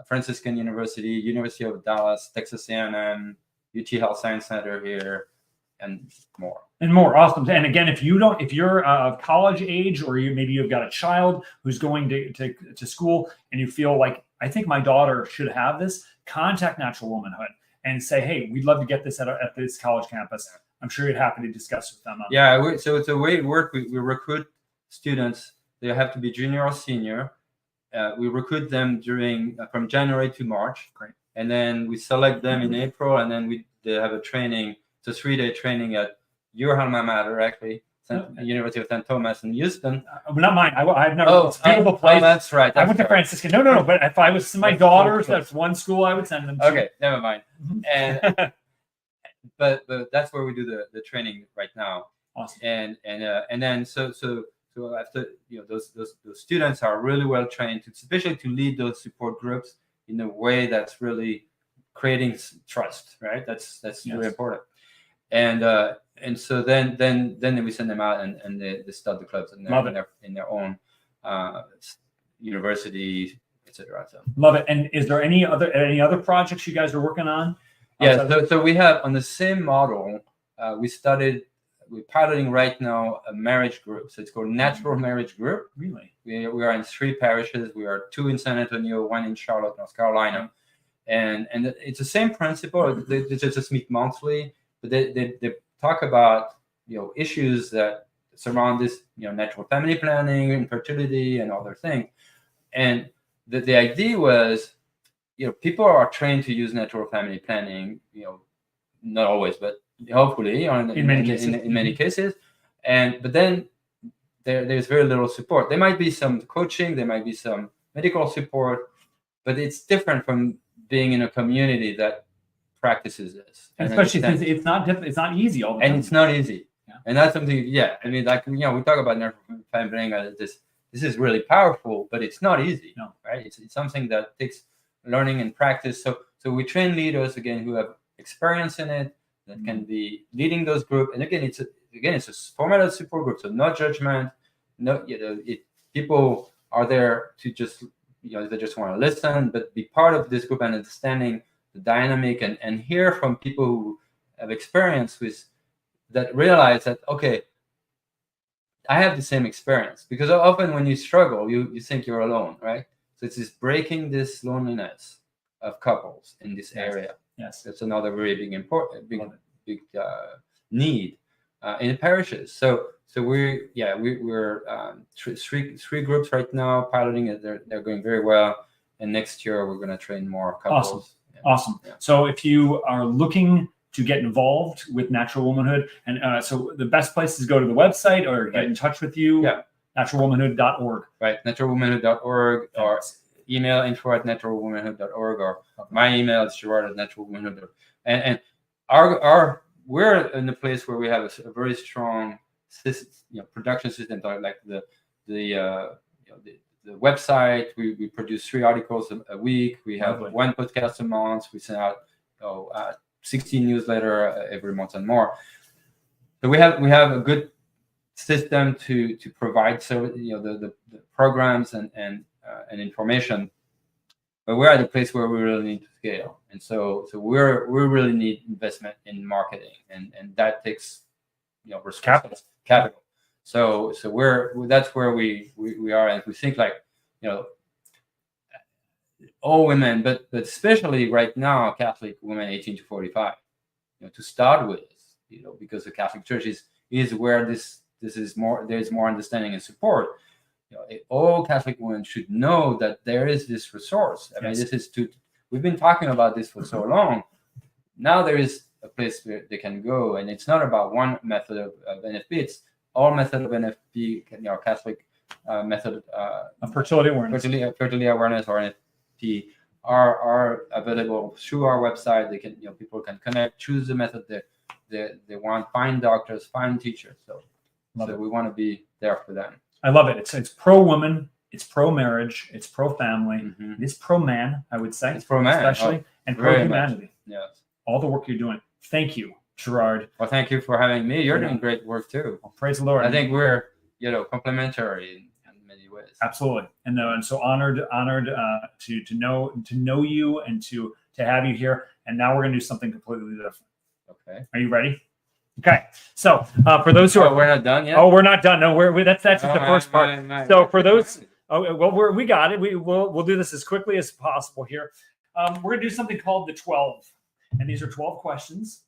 C: Franciscan University, University of Dallas, Texas A&M, UT Health Science Center here, and more.
B: And more. Awesome. And again, if you're of college age, or maybe you've got a child who's going to school and you feel like, I think my daughter should have this, contact Natural Womanhood and say, hey, we'd love to get this at this college campus. I'm sure you're happy to discuss with them.
C: So it's a way it works. We recruit students. They have to be junior or senior. We recruit them from January to March.
B: Great.
C: And then we select them in April, and then they have a training. It's a 3-day training at your alma mater, actually, University of St. Thomas in Houston.
B: Not mine. I've never. It's a beautiful place.
C: That's right.
B: I went to Franciscan. No. But if I was my daughters, that's one school I would send them to.
C: Okay, never mind. And but that's where we do the training right now.
B: Awesome.
C: And then so after those students are really well trained, especially to lead those support groups in a way that's really creating trust, right? That's really important. And so then we send them out and they start the clubs in their own university, etc. So
B: love it. And is there any other projects you guys are working on?
C: Yeah. So we have, on the same model, we're piloting right now a marriage group. So it's called Natural Marriage Group.
B: Really?
C: We are in 3 parishes. We are 2 in San Antonio, 1 in Charlotte, North Carolina. And it's the same principle. They just meet monthly, but they talk about issues that surround this, natural family planning, infertility, and other things. And the idea was, people are trained to use natural family planning, not always, but hopefully in many cases. But then there's very little support. There might be some coaching, there might be some medical support, but it's different from being in a community that practices this.
B: And especially since it's not easy all the time.
C: And it's not easy.
B: Yeah.
C: And that's something, we talk about natural family planning, this is really powerful, but it's not easy.
B: No.
C: Right? It's something that takes learning and practice. So we train leaders, again, who have experience in it, that can be leading those groups. And again, it's a formative support group, so no judgment. No, people are there to just, they just want to listen, but be part of this group and understanding the dynamic and hear from people who have experience with that, realize that, okay, I have the same experience. Because often when you struggle, you think you're alone, right? So it's this breaking this loneliness of couples in this area.
B: Yes,
C: that's another very big need in the parishes. So we're 3 groups right now piloting it. They're going very well, and next year we're going to train more couples.
B: Awesome. Yeah. So if you are looking to get involved with Natural Womanhood, and so the best place is go to the website or get in touch with you.
C: Yeah,
B: naturalwomanhood.org.
C: Right, naturalwomanhood.org, or email info@naturalwomanhood.org, or my email is Gerard@naturalwomanhood.org. And we're in a place where we have a very strong production system, like the website. We produce 3 articles a week. We have 1 podcast a month. We send out 16 newsletter every month and more. So we have a good system to provide the programs and information, but we're at a place where we really need to scale, and so we really need investment in marketing, and that takes capital. So that's where we are, and we think like all women, but especially right now Catholic women 18 to 45, to start with, because the Catholic Church is where this is more. There is more understanding and support. All Catholic women should know that there is this resource. I mean, we've been talking about this for so long. Now there is a place where they can go, and it's not about one method of NFP. It's all method of NFP, Catholic method
B: of fertility awareness.
C: Fertility awareness, or NFP, are available through our website. They can, people can connect, choose the method they want, find doctors, find teachers. So we want to be there for them.
B: I love it. It's pro-woman, it's pro-marriage, it's pro-family,
C: Mm-hmm.
B: It's pro-man, I would say.
C: It's pro-man,
B: especially, and pro-humanity.
C: Yes.
B: All the work you're doing. Thank you, Gerard.
C: Well, thank you for having me. You're doing great work too.
B: Well, praise the Lord.
C: I think we're, complementary in many ways.
B: Absolutely, and so honored to know you and to have you here. and now we're going to do something completely different.
C: Okay.
B: Are you ready? Okay. So for those who are,
C: we're not done yet.
B: Oh, we're not done. No, that's just the first part. So for those, we got it. We'll do this as quickly as possible here. We're going to do something called the 12, and these are 12 questions.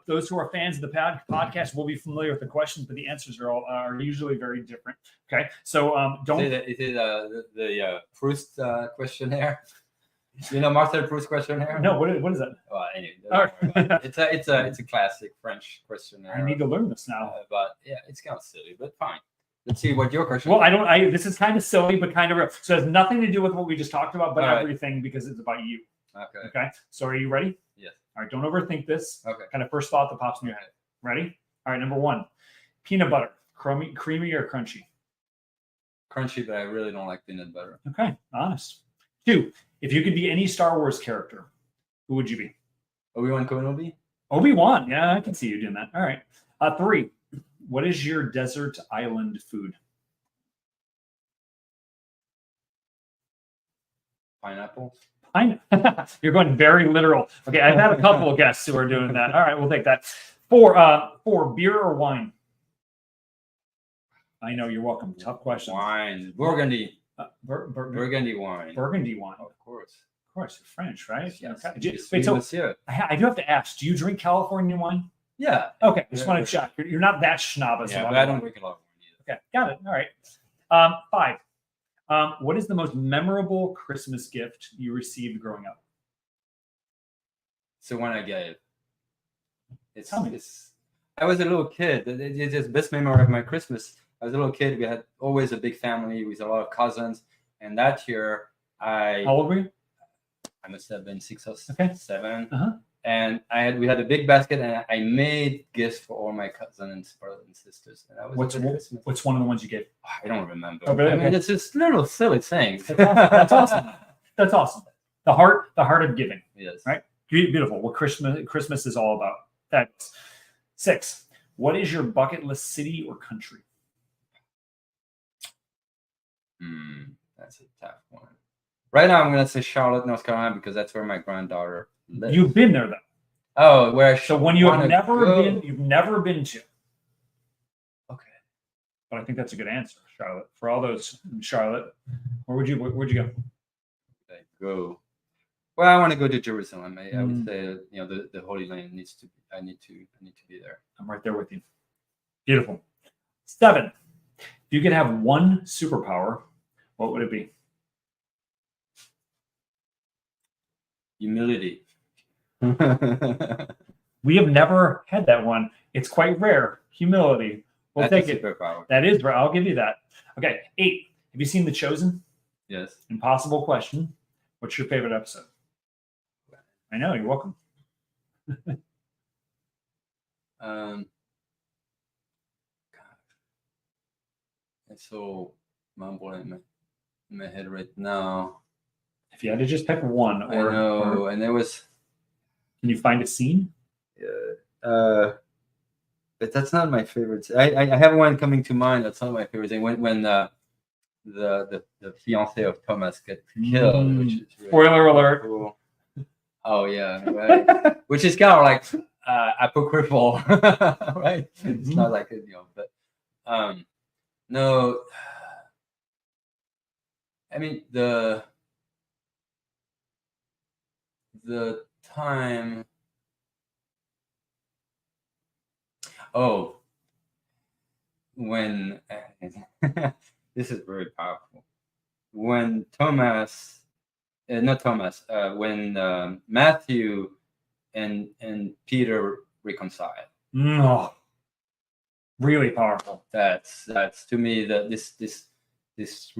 B: Those who are fans of the podcast will be familiar with the questions, but the answers are usually very different. Okay, so don't.
C: Is it the Proust questionnaire? You know Marcel Proust questionnaire?
B: No, what is that?
C: Well, anyway,
B: Right.
C: it's a classic French questionnaire.
B: I need to learn this now.
C: But yeah, it's kind of silly, but fine. Let's see what your question.
B: Well, this is kind of silly, but kind of real. So it has nothing to do with what we just talked about, but everything because it's about you. Okay. So are you ready?
C: Yes.
B: All right. Don't overthink this.
C: Okay.
B: Kind of first thought that pops in your head. Ready? All right. Number 1, peanut butter, creamy or crunchy?
C: Crunchy, but I really don't like peanut butter.
B: Okay. Honest. 2, if you could be any Star Wars character, who would you be?
C: Obi-Wan Kenobi?
B: Obi-Wan. Yeah, I can see you doing that. All right. 3, what is your desert island food?
C: Pineapple.
B: You're going very literal. Okay, I've had a couple of guests who are doing that. All right, we'll take that. 4, beer or wine? I know, you're welcome. Tough question.
C: Wine. Burgundy.
B: Burgundy
C: wine.
B: Burgundy wine.
C: Of course.
B: Of course, you're French, right?
C: Yes.
B: Okay. Wait, so I do have to ask, do you drink California wine?
C: Yeah.
B: Okay, just want to check. You're not that schnobbis.
C: Yeah, but I don't drink a lot of wine either.
B: Okay, got it. All right. 5, what is the most memorable Christmas gift you received growing up?
C: It's the one I gave.
B: Tell me.
C: I was a little kid. It's the best memory of my Christmas. I was a little kid. We had always a big family with a lot of cousins. And that year,
B: How old were you?
C: I must have been 6 or 7.
B: Uh-huh.
C: And we had a big basket, and I made gifts for all my cousins, brothers and sisters. And that was
B: what's one of the ones you gave?
C: I don't remember.
B: Oh, really?
C: I mean, it's just little silly things.
B: That's awesome. That's awesome. The heart of giving.
C: Yes.
B: Right. Beautiful. What Christmas is all about. That's 6. What is your bucket list city or country?
C: That's a tough one. Right now, I'm going to say Charlotte, North Carolina, because that's where my granddaughter lives.
B: You've been there, though.
C: Oh, where?
B: So when you have you've never been to.
C: Okay.
B: But I think that's a good answer, Charlotte. For all those in Charlotte, where'd you go?
C: Go. Well, I want to go to Jerusalem. I would say, the Holy Land needs to. I need to be there.
B: I'm right there with you. Beautiful. 7. If you could have one superpower, what would it be?
C: Humility.
B: We have never had that one. It's quite rare. Humility. We'll take it.
C: Superpower.
B: That is rare. I'll give you that. Okay. 8. Have you seen The Chosen?
C: Yes.
B: Impossible question. What's your favorite episode? I know. You're welcome.
C: God. It's so mumbling in my head right now.
B: If you had to just pick one,
C: I know, and there was.
B: Can you find a scene?
C: But that's not my favorite. I have one coming to mind. That's not my favorite thing. When the fiance of Thomas gets killed, which is really
B: spoiler alert.
C: Cool. Oh yeah, right. Which is kind of like apocryphal, right? It's not like but no. I mean the time. Oh, when this is very powerful. When when Matthew and Peter reconcile.
B: Oh, really powerful.
C: That's to me this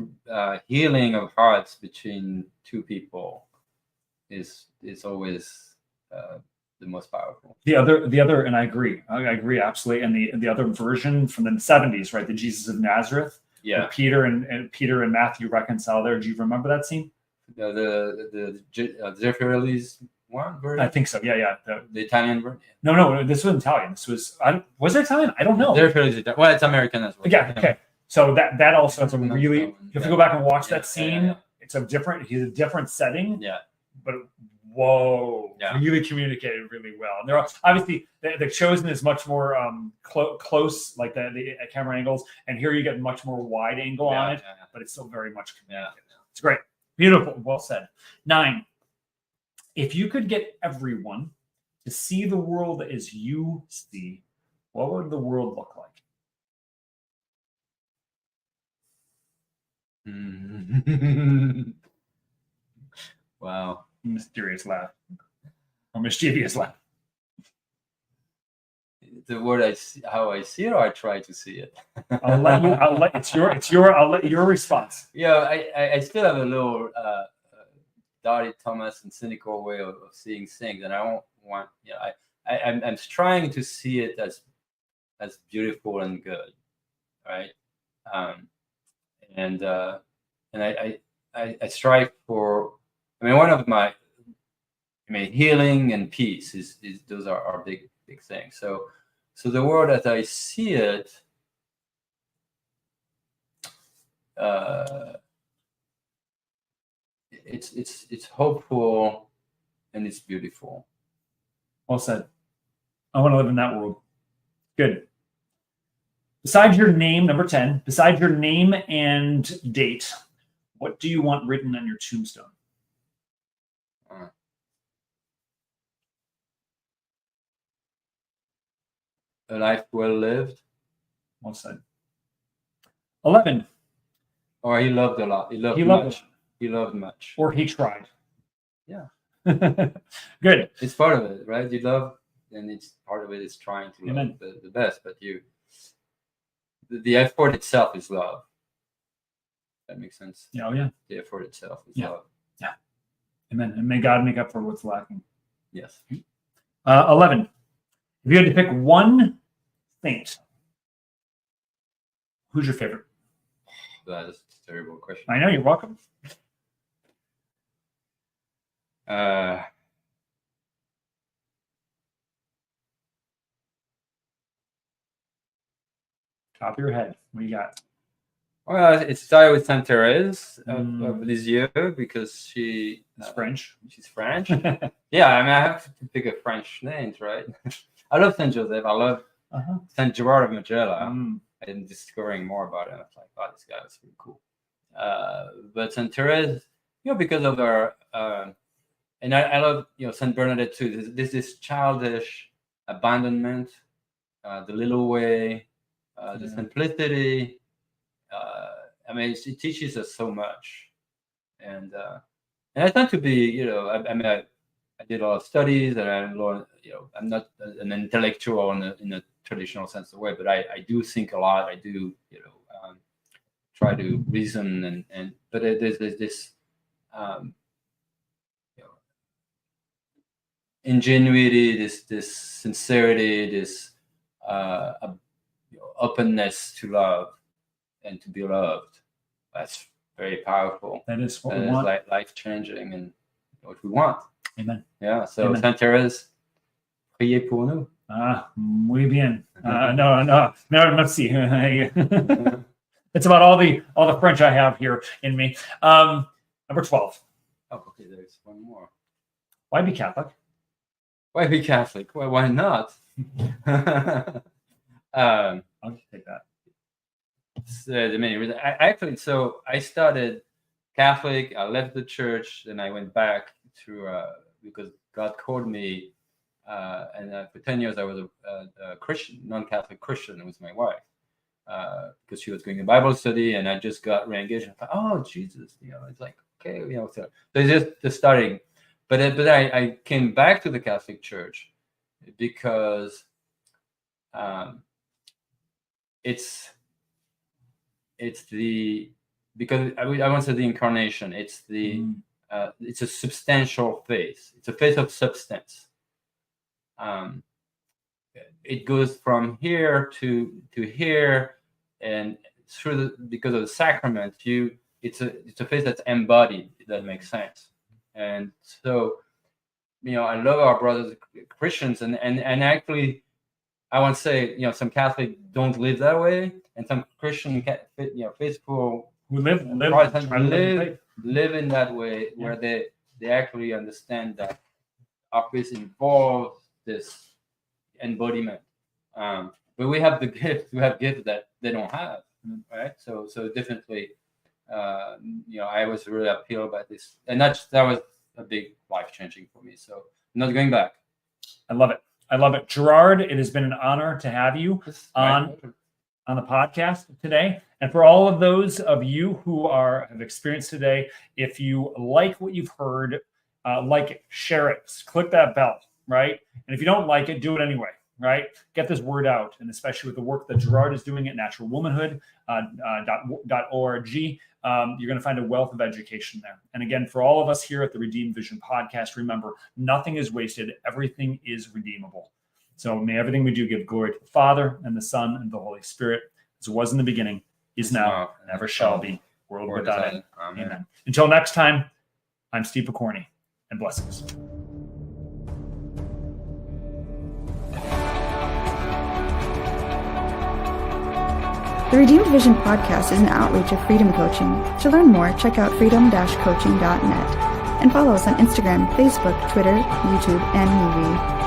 C: healing of hearts between two people is always the most powerful.
B: The other, and I agree absolutely. And the other version from the 70s, right? The Jesus of Nazareth.
C: Yeah.
B: Peter and Matthew reconcile there. Do you remember that scene?
C: The Jeffrey Lee's one version?
B: I think so. Yeah.
C: The Italian version?
B: No. This was Italian. Was it Italian? I don't know.
C: Well, it's American as well.
B: Yeah. Okay. So that also has a really. If you go back and watch that scene, it's he's a different setting.
C: Yeah.
B: But whoa,
C: Yeah.
B: really communicated really well. And they're obviously the Chosen is much more close, like the camera angles, and here you get much more wide angle on it, but it's still very much communicated. It's great, beautiful, well said. 9. If you could get everyone to see the world as you see, what would the world look like?
C: Wow.
B: Mysterious laugh. Or mischievous laugh.
C: The word I see, how I see it, or I try to see it.
B: I'll let your response.
C: Yeah, I still have a little Dottie Thomas and cynical way of seeing things, and I don't want, I'm trying to see it as beautiful and good, right? And I strive for. I mean, one of my, healing and peace is those are big things. So the world as I see it, it's hopeful and it's beautiful.
B: Well said. I want to live in that world. Good. Besides your name, number 10, besides your name and date, what do you want written on your tombstone?
C: A life well lived.
B: Well said. 11.
C: Or he loved a lot. He loved much. He loved much.
B: Or he tried.
C: Yeah.
B: Good.
C: It's part of it, right? You love, and it's part of it is trying to
B: Amen.
C: love the best, but the effort itself is love. That makes sense.
B: Yeah, oh yeah.
C: The effort itself is
B: Yeah.
C: love.
B: Yeah. Amen. And may God make up for what's lacking.
C: Yes.
B: 11. If you had to pick one saint, who's your favorite?
C: That is a terrible question.
B: I know, you're welcome. Top of your head. What do you got?
C: Well, it started with Saint Therese of Lisieux because she's
B: French.
C: She's French. Yeah, I have to pick a French name, right? I love Saint Joseph. I love Saint Gerard Migeon. I'm discovering more about him. I was like, oh, this guy was really cool. But Saint Therese, because of her, and I love, Saint Bernadette too. There's this childish abandonment, the little way, the simplicity. It teaches us so much, and I tend to be, I did a lot of studies, and I learned, I'm not an intellectual in a traditional sense of the way, but I do think a lot. I do, try to reason, but there's this ingenuity, this sincerity, this openness to love and to be loved. That's very powerful.
B: That is what we want.
C: Like life changing and what we want.
B: Amen.
C: Yeah. So
B: Amen.
C: Saint Thérèse, priez pour nous.
B: Muy bien. No, merci. It's about all the French I have here in me. Number 12.
C: Oh, okay. There's one more.
B: Why be Catholic?
C: Why be Catholic? Well, why not?
B: I'll just take that.
C: The many reasons. I started Catholic. I left the church, and I went back to because God called me, and for 10 years I was a Christian, non-Catholic Christian with my wife, because she was going to Bible study, and I just got re-engaged. I thought, oh Jesus, it's like okay, so it's just starting. But I came back to the Catholic Church because because I want to say the incarnation. It's it's a substantial faith. It's a faith of substance. It goes from here to here, and because of the sacrament, it's a faith that's embodied. If that makes sense. And so, I love our brothers Christians, and actually, I want to say, some Catholics don't live that way, and some Christian, faithful
B: who live
C: in that way, where they they actually understand that office involves this embodiment. But we have the gift. We have gifts that they don't have, right? So definitely, I was really appealed by this, and that was a big life changing for me. So I'm not going back.
B: I love it. Gerard, it has been an honor to have you on the podcast today. And for all of those of you who have experienced today, if you like what you've heard, like it, share it, click that bell, right? And if you don't like it, do it anyway, right? Get this word out. And especially with the work that Gerard is doing at Natural Womanhood, .org, you're going to find a wealth of education there. And again, for all of us here at the Redeemed Vision podcast, remember, nothing is wasted. Everything is redeemable. So may everything we do give glory to the Father and the Son and the Holy Spirit, as it was in the beginning, is now, and ever shall be, world without end. Amen. Until next time, I'm Steve Pokorny, and blessings.
A: The Redeemed Vision podcast is an outreach of Freedom Coaching. To learn more, check out freedom-coaching.net and follow us on Instagram, Facebook, Twitter, YouTube, and MeWe.